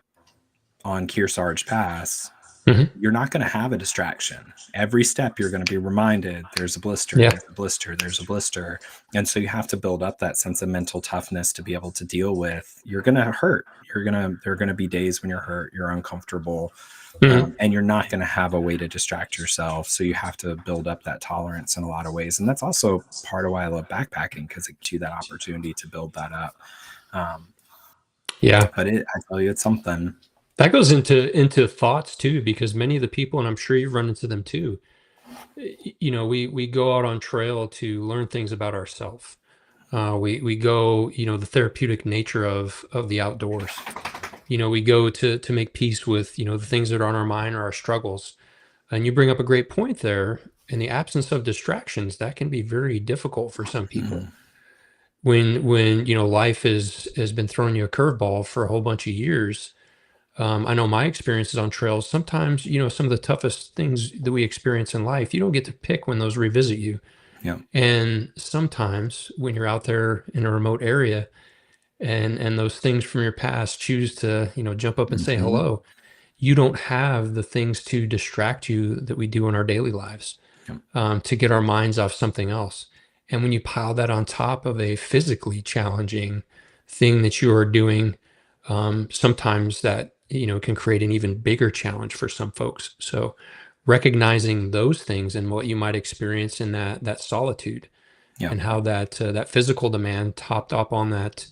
on Kearsarge Pass, Mhm. you're not going to have a distraction. Every step you're going to be reminded there's a blister, Yeah. there's a blister, there's a blister. And so you have to build up that sense of mental toughness to be able to deal with you're going to hurt. There are going to be days when you're hurt, you're uncomfortable, Mhm. and you're not going to have a way to distract yourself. So you have to build up that tolerance in a lot of ways. And that's also part of why I love backpacking, because it gives you that opportunity to build that up. Um, Yeah. but I tell you, it's something. That goes into thoughts too, because many of the people, and I'm sure you've run into them too, we go out on trail to learn things about ourselves. We go, the therapeutic nature of the outdoors. We go to make peace with the things that are on our mind or our struggles. And you bring up a great point there. In the absence of distractions, that can be very difficult for some people. Mhm. When life has been throwing you a curveball for a whole bunch of years. I know my experiences on trails, sometimes, some of the toughest things that we experience in life, you don't get to pick when those revisit you. Yeah. And sometimes when you're out there in a remote area and those things from your past choose to, jump up and say Mhm. hello, you don't have the things to distract you that we do in our daily lives, Yeah. to get our minds off something else. And when you pile that on top of a physically challenging thing that you are doing, sometimes that can create an even bigger challenge for some folks. So recognizing those things and what you might experience in that solitude, Yeah. and how that physical demand topped up on that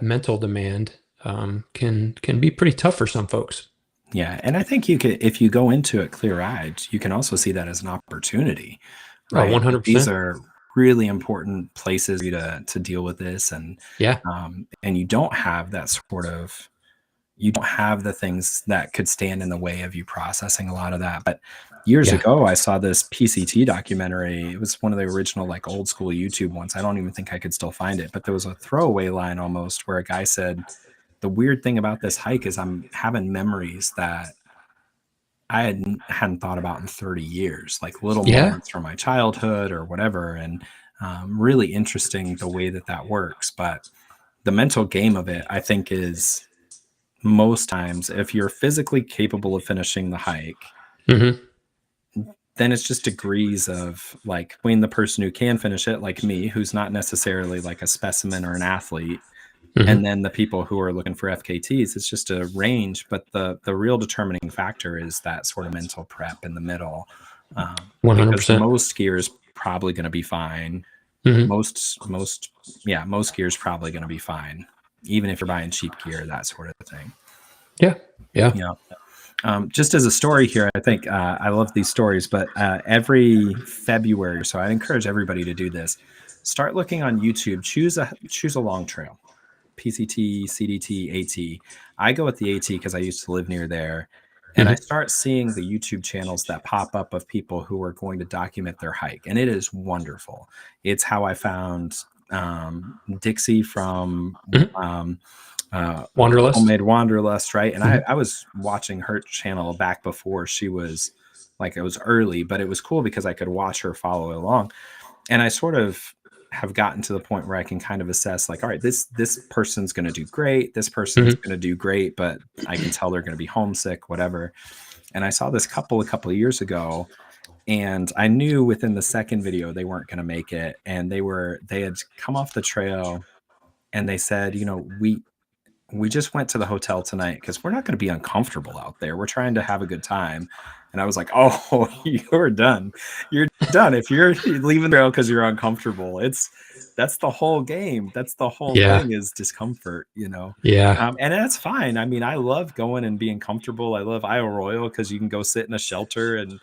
mental demand, can be pretty tough for some folks. Yeah, and I think you could, if you go into it clear-eyed, you can also see that as an opportunity, Oh, right? That these 100%. are really important places for you to deal with this, Yeah. and you don't have the things that could stand in the way of you processing a lot of that. But years Yeah. ago, I saw this PCT documentary. It was one of the original like old school YouTube ones. I don't even think I could still find it, but there was a throwaway line almost where a guy said, "The weird thing about this hike is I'm having memories that hadn't thought about in 30 years, like little Yeah. moments from my childhood or whatever." And really interesting the way that works. But the mental game of it, I think, is most times, if you're physically capable of finishing the hike, Hmm. then it's just degrees of like between the person who can finish it, like me, who's not necessarily like a specimen or an athlete, Hmm. and then the people who are looking for FKTs. It's just a range, but the real determining factor is that sort of mental prep in the middle, because 100%. most skiers probably going to be fine. Hmm. Most gear is probably going to be fine, even if you're buying cheap gear, that sort of thing. Yeah. Yeah. Yeah. Just as a story here, I think I love these stories, but every February, so I'd encourage everybody to do this. Start looking on YouTube. Choose a long trail, PCT, CDT, AT. I go with the AT because I used to live near there. And I Hmm. start seeing the YouTube channels that pop up of people who are going to document their hike. And it is wonderful. It's how I found Dixie from Hmm. um, Wanderlust. Homemade Wanderlust, right? And Hmm. I was watching her channel back before she was like, it was early, but it was cool because I could watch her follow along. And I sort of have gotten to the point where I can kind of assess like, all right, this person's going to do great. This person's Hmm. going to do great, but I can tell they're going to be homesick, whatever. And I saw this couple a couple of years ago, and I knew within the second video they weren't going to make it. And they had come off the trail and they said, we just went to the hotel tonight because we're not going to be uncomfortable out there. We're trying to have a good time. And I was like, oh, you're done. You're done. If you're leaving the trail because you're uncomfortable, that's the whole game. That's the whole Yeah. thing is discomfort. Yeah. And that's fine. I mean, I love going and being comfortable. I love Isle Royal because you can go sit in a shelter and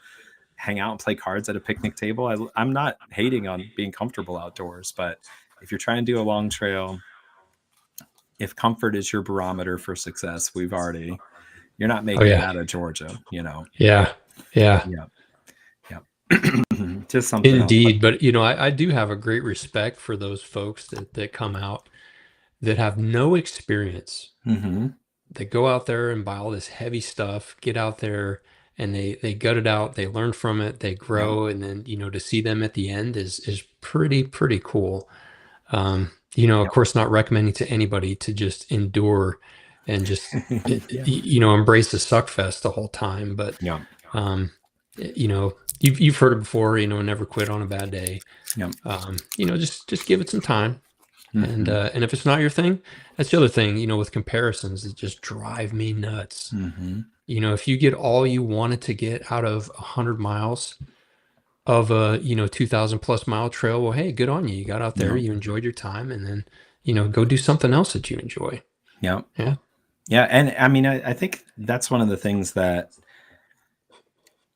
hang out and play cards at a picnic table. I'm not hating on being comfortable outdoors, but if you're trying to do a long trail, if comfort is your barometer for success, you're not Oh making it yeah. out of Georgia. Yeah. Yeah. Yeah. Yeah. Just something else. Indeed. But I do have a great respect for those folks that come out that have no experience, Mm-hmm. that go out there and buy all this heavy stuff, get out there and they gut it out, they learn from it, they Yeah. grow, and then to see them at the end is pretty cool. Of Yep. course, not recommending to anybody to just endure and just Yeah. embrace the suck fest the whole time, but Yeah. um, you've heard it before, never quit on a bad day. Yeah. Just give it some time. Mm-hmm. And if it's not your thing, that's the other thing, with comparisons that just drive me nuts. Mm-hmm. If you get all you wanted to get out of 100 miles of a, 2000 plus mile trail, well, hey, good on you. You got out there, Yeah. you enjoyed your time, and then, go do something else that you enjoy. Yeah. Yeah. Yeah. And I mean, I think that's one of the things that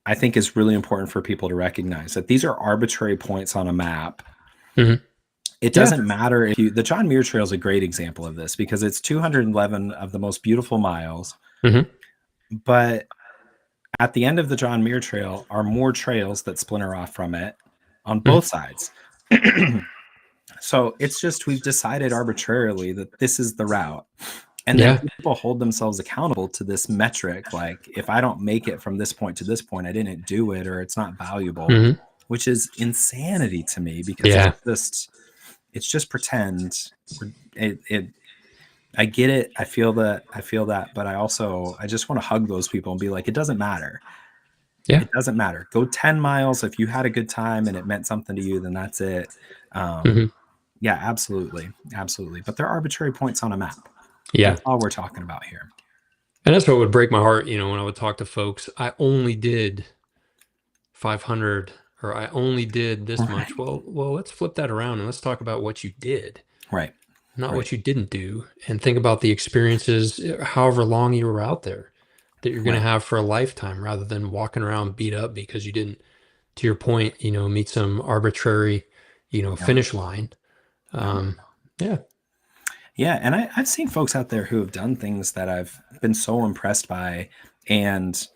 I think is really important for people to recognize, that these are arbitrary points on a map. Mhm. It Yeah. doesn't matter the John Muir Trail is a great example of this because it's 211 of the most beautiful miles. Mhm. But at the end of the John Muir Trail are more trails that splinter off from it on Mhm. both sides. So it's just we've decided arbitrarily that this is the route. And then Yeah. people hold themselves accountable to this metric. Like, if I don't make it from this point to this point, I didn't do it, or it's not valuable, Mhm. which is insanity to me because Yeah. it's just pretend. I get it. I feel that, but I just want to hug those people and be like, it doesn't matter. Yeah. It doesn't matter. Go 10 miles. If you had a good time and it meant something to you, then that's it. Mhm. Yeah, absolutely. Absolutely. But they're arbitrary points on a map. Yeah. That's all we're talking about here. And that's what would break my heart, when I would talk to folks. I only did 500, or I only did this Right. much. Well, let's flip that around and let's talk about what you did, Right. not Right. what you didn't do, and think about the experiences, however long you were out there, that you're going to Right. have for a lifetime, rather than walking around beat up because you didn't, to your point, meet some arbitrary, Yeah. finish line. Yeah. Yeah. Yeah. And I've seen folks out there who have done things that I've been so impressed by. And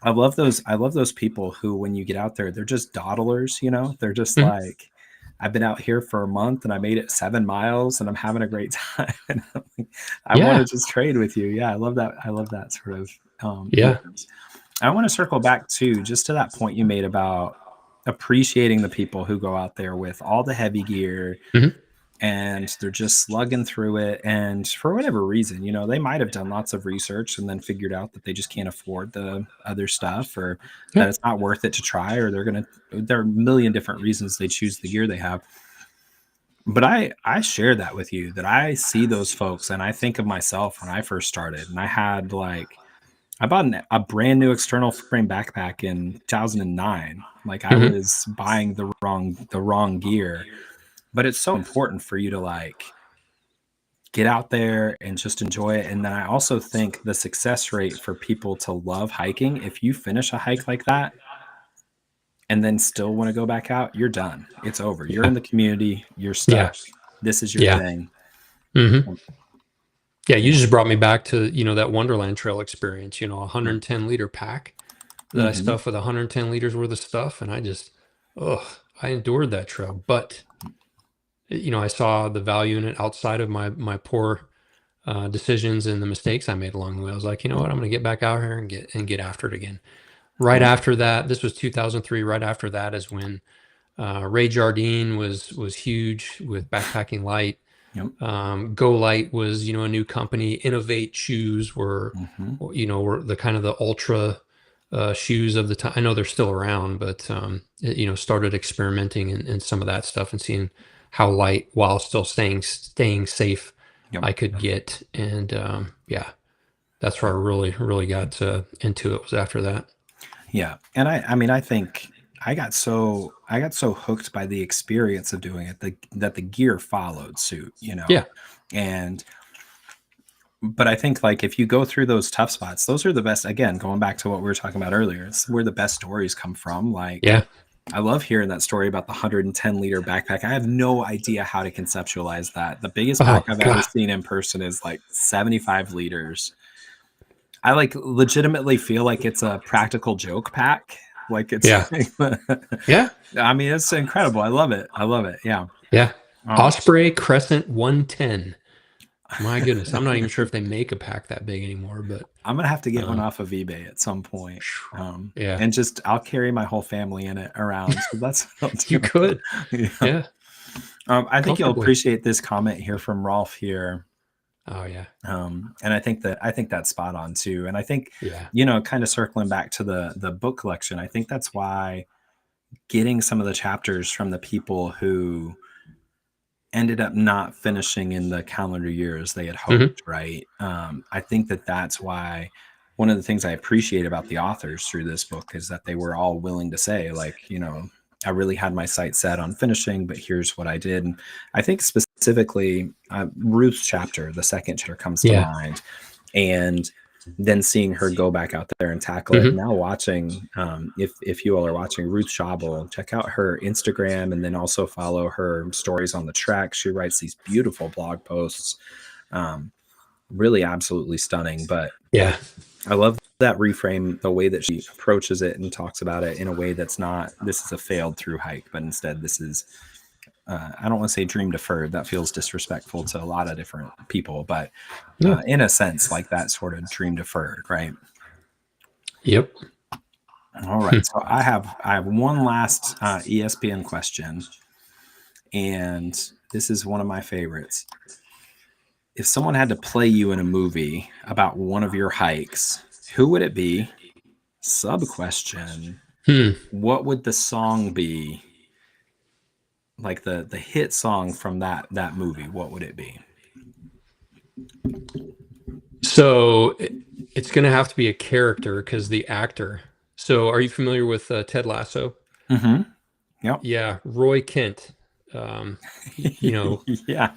I love those people who, when you get out there, they're just dawdlers, they're just Mhm. like, I've been out here for a month and I made it 7 miles and I'm having a great time. And I'm like, I want Yeah. to just trade with you. Yeah. I love that. I love that sort of Yeah. ethos. I want to circle back just to that point you made about appreciating the people who go out there with all the heavy gear, Mhm. and they're just slugging through it. And for whatever reason, they might have done lots of research and then figured out that they just can't afford the other stuff, or Yeah. that it's not worth it to try, or there are a million different reasons they choose the gear they have. But I share that with you, that I see those folks and I think of myself when I first started, and I bought a brand new external frame backpack in 2009. Like, I Hmm. was buying the wrong gear. But it's so important for you to get out there and just enjoy it. And then I also think the success rate for people to love hiking, if you finish a hike like that and then still want to go back out, you're done. It's over. You're Yeah. in the community. You're Yeah. stuck. This is your Yeah. thing. Hmm. Yeah. You Yeah. just brought me back to, that Wonderland Trail experience, 110-liter pack that I Hmm. stuffed with 110 liters worth of stuff. And I endured that trail. But, I saw the value in it outside of my poor decisions and the mistakes I made along the way. I was like, you know what? I'm going to get back out here and get after it again. Right Yep. after that, this was 2003. Right after that is when Ray Jardine was huge with Backpacking Light. Yep. Go Light was a new company. Innovate shoes were Hmm. were the kind of the ultra shoes of the time. I know they're still around, but started experimenting in some of that stuff and seeing how light while still staying safe Yep. I could get. And yeah, that's where I really got into it, was after that. Yeah. And I mean, I think I got so hooked by the experience of doing it that the gear followed suit. Yeah. And but I think, if you go through those tough spots, those are the best. Again, going back to what we were talking about earlier, it's where the best stories come from. Yeah. I love hearing that story about the 110-liter backpack. I have no idea how to conceptualize that. The biggest pack Oh I've ever God. seen in person is 75 liters. I legitimately feel like it's a practical joke pack. Like, it's Yeah. Yeah. I mean, it's incredible. I love it. I love it. Yeah. Yeah. Um, Osprey Crescent 110. My goodness, I'm not even sure if they make a pack that big anymore, but I'm gonna have to get one um, off of eBay at some point. yeah, And just I'll carry my whole family in it around. So that's what I'll you do. could. Yeah. Yeah, I think you'll comfortably. appreciate this comment here from Rolf here. Oh yeah, And I think that's spot on too. And I think, yeah. kind of circling back to the book collection, I think that's why getting some of the chapters from the people who ended up not finishing in the calendar year as they had Hmm. hoped, right? I think that's why one of the things I appreciate about the authors through this book is that they were all willing to say, I really had my sight set on finishing, but here's what I did. And I think specifically Ruth's chapter, the second chapter, comes to Yeah. mind. And then seeing her go back out there and tackle it. Hmm. Now watching, if you all are watching Ruth Schabel, check out her Instagram and then also follow her stories on the track. She writes these beautiful blog posts, really absolutely stunning. But Yeah. I love that reframe, the way that she approaches it and talks about it in a way that's not, this is a failed through hike, but instead this is, I don't want to say dream deferred. That feels disrespectful to a lot of different people, but Yeah. in a sense, like that sort of dream deferred, right? Yep. All right. So I have one last ESPN question, and this is one of my favorites. If someone had to play you in a movie about one of your hikes, who would it be? Sub question: Hmm. what would the song be? Like the hit song from that movie, what would it be? So it's going to have to be a character because the actor. So are you familiar with Ted Lasso? Mm-hmm. Yep. Yeah, Roy Kent. Um, you know, Yeah.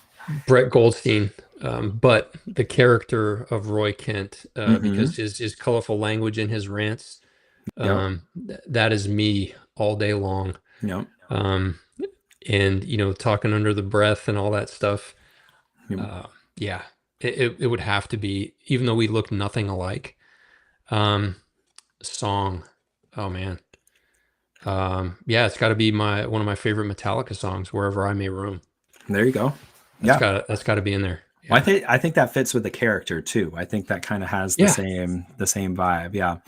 Brett Goldstein, but the character of Roy Kent, Mm-hmm. because his colorful language and his rants, Yep. that is me all day long. Yep. Um, and talking under the breath and all that stuff. Yep. Yeah, it would have to be, even though we look nothing alike. Um, Song, oh man, yeah, it's got to be one of my favorite Metallica songs, "Wherever I May Roam." There you go. That's Yeah. got to be in there. Well, Yeah, I think that fits with the character too. I think that kind of has the yeah, same vibe. Yeah.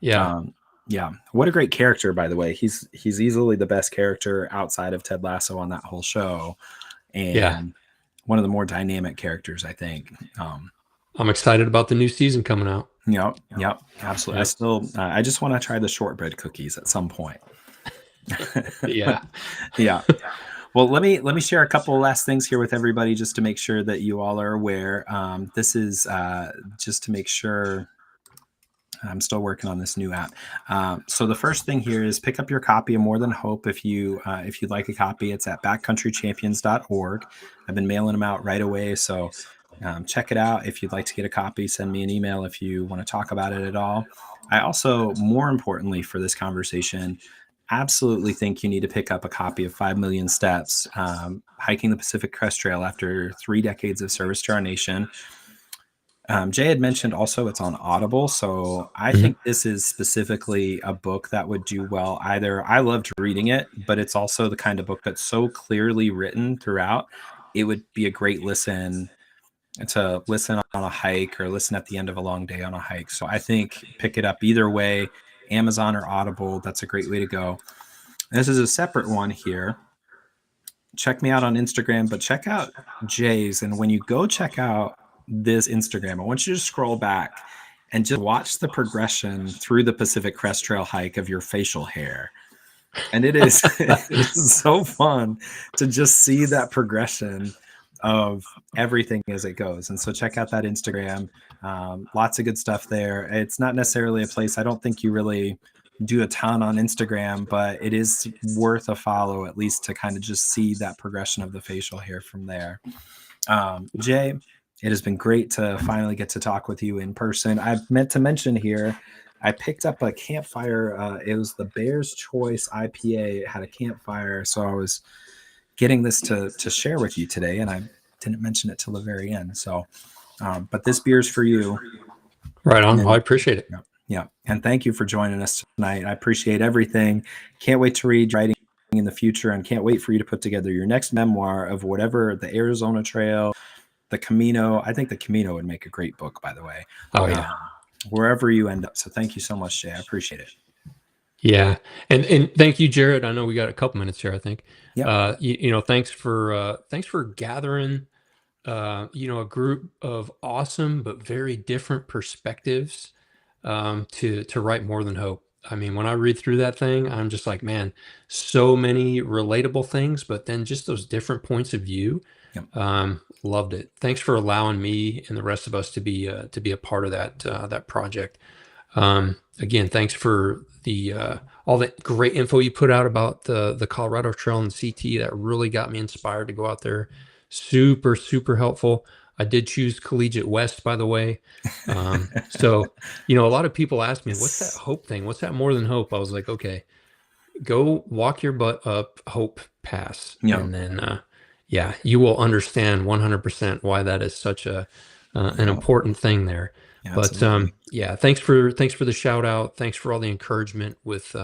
yeah, Yeah. What a great character, by the way. He's easily the best character outside of Ted Lasso on that whole show. yeah. And one of the more dynamic characters, I think. I'm excited about the new season coming out. Yep, absolutely. I Yep. still, I just want to try the shortbread cookies at some point. Yeah. Yeah. Well, let me share a couple last things here with everybody, just to make sure that you all are aware. This is just to make sure. I'm still working on this new app. So the first thing here is pick up your copy of More Than Hope if you'd like a copy. It's at backcountrychampions.org. I've been mailing them out right away, so check it out. If you'd like to get a copy, send me an email if you want to talk about it at all. I also, more importantly for this conversation, absolutely think you need to pick up a copy of 5 Million Steps, Hiking the Pacific Crest Trail after 3 decades of service to our nation. Jay had mentioned also it's on Audible, so I think this is specifically a book that would do well. Either I loved reading it, but it's also the kind of book that's so clearly written throughout. It would be a great listen to listen on a hike or listen at the end of a long day on a hike. So I think pick it up either way, Amazon or Audible. That's a great way to go. This is a separate one here. Check me out on Instagram, but check out Jay's. And when you go check out this Instagram, I want you to scroll back and just watch the progression through the Pacific Crest Trail hike of your facial hair. And it is it's so fun to just see that progression of everything as it goes. And so check out that Instagram. Lots of good stuff there. It's not necessarily a place, I don't think you really do a ton on Instagram, but it is worth a follow, at least to kind of just see that progression of the facial hair from there. Jay, it has been great to finally get to talk with you in person. I meant to mention here, I picked up a campfire. It was the Bear's Choice IPA. It had a campfire, so I was getting this to share with you today, and I didn't mention it till the very end. So, but this beer's for you. Right on. And, I appreciate it. Yeah, and thank you for joining us tonight. I appreciate everything. Can't wait to read writing in the future, and can't wait for you to put together your next memoir of whatever, the Arizona Trail, the Camino. I think the Camino would make a great book, by the way. Oh yeah. Wherever you end up. So thank you so much, Jay. I appreciate it. Yeah. And thank you, Jared. I know we got a couple minutes here, I think. Yeah. Thanks for gathering a group of awesome but very different perspectives to write More Than Hope. I mean, when I read through that thing, I'm just like, man, so many relatable things, but then just those different points of view. Yep. Loved it. Thanks for allowing me and the rest of us to be a part of that project. Again, thanks for all that great info you put out about the Colorado Trail and CT. That really got me inspired to go out there. Super, super helpful. I did choose Collegiate West, by the way. So, a lot of people ask me, what's that hope thing? What's that More Than Hope? I was like, okay, go walk your butt up Hope Pass. Yep. And then, you will understand 100% why that is such an important thing there. Yeah, but thanks for the shout out. Thanks for all the encouragement with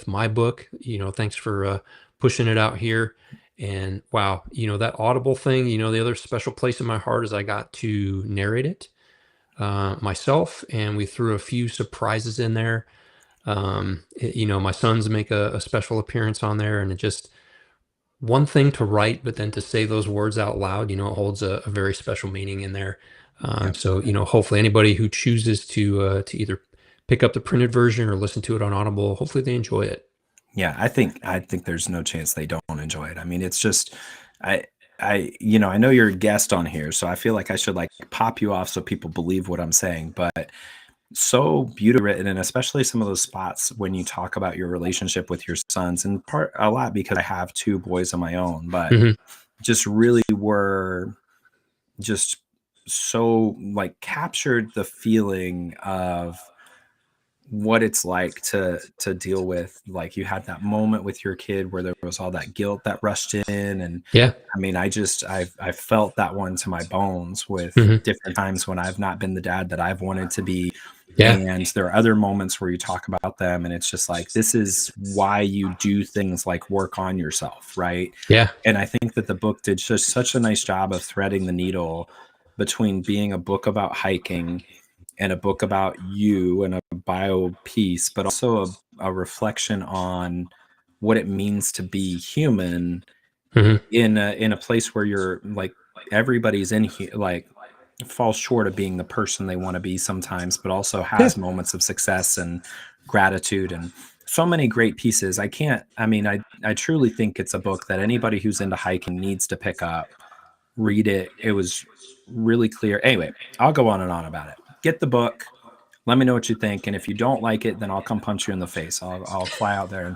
my book. Thanks for pushing it out here. And wow, that Audible thing, the other special place in my heart is I got to narrate it myself, and we threw a few surprises in there. My sons make a special appearance on there, and it just one thing to write, but then to say those words out loud, it holds a very special meaning in there. So, hopefully anybody who chooses to either pick up the printed version or listen to it on Audible, hopefully they enjoy it. Yeah, I think there's no chance they don't enjoy it. I mean, it's just, I know you're a guest on here, so I feel like I should like pop you off so people believe what I'm saying, but so beautifully written, and especially some of those spots when you talk about your relationship with your sons, and a lot because I have 2 boys of my own, but just really were just so like captured the feeling of what it's like to deal with, like you had that moment with your kid where there was all that guilt that rushed in, and I mean, I felt that one to my bones with different times when I've not been the dad that I've wanted to be. And there are other moments where you talk about them, and it's just like, this is why you do things like work on yourself, right? And I think that the book did just such a nice job of threading the needle between being a book about hiking and a book about you and a bio piece, but also a reflection on what it means to be human Mhm. in a place where you're like everybody's in here, like falls short of being the person they want to be sometimes, but also Yeah. has moments of success and gratitude and so many great pieces. I mean, I truly think it's a book that anybody who's into hiking needs to pick up, read it. It was really clear. Anyway, I'll go on and on about it. Get the book. Let me know what you think. And if you don't like it, then I'll come punch you in the face. I'll fly out there.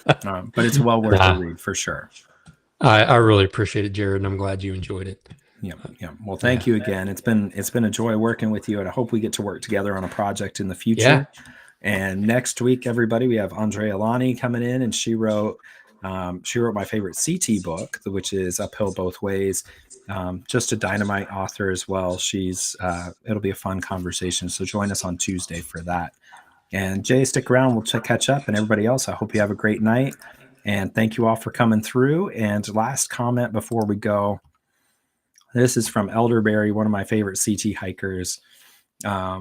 But it's well worth a Nah, read for sure. I really appreciate it, Jared, and I'm glad you enjoyed it. Yeah, yeah. Well, Yeah. thank you again. It's been a joy working with you, and I hope we get to work together on a project in the Yeah. future. And next week, everybody, we have Andrea Alani coming in, and she wrote my favorite CT book, which is Uphill Both Ways. Just a dynamite author as well. It'll be a fun conversation. So join us on Tuesday for that. And Jay, stick around. We'll catch up. And everybody else, I hope you have a great night. And thank you all for coming through. And last comment before we go. This is from Elderberry, one of my favorite CT hikers. I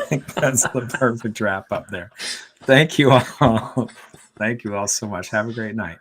think that's the perfect wrap up there. Thank you all. Thank you all so much. Have a great night.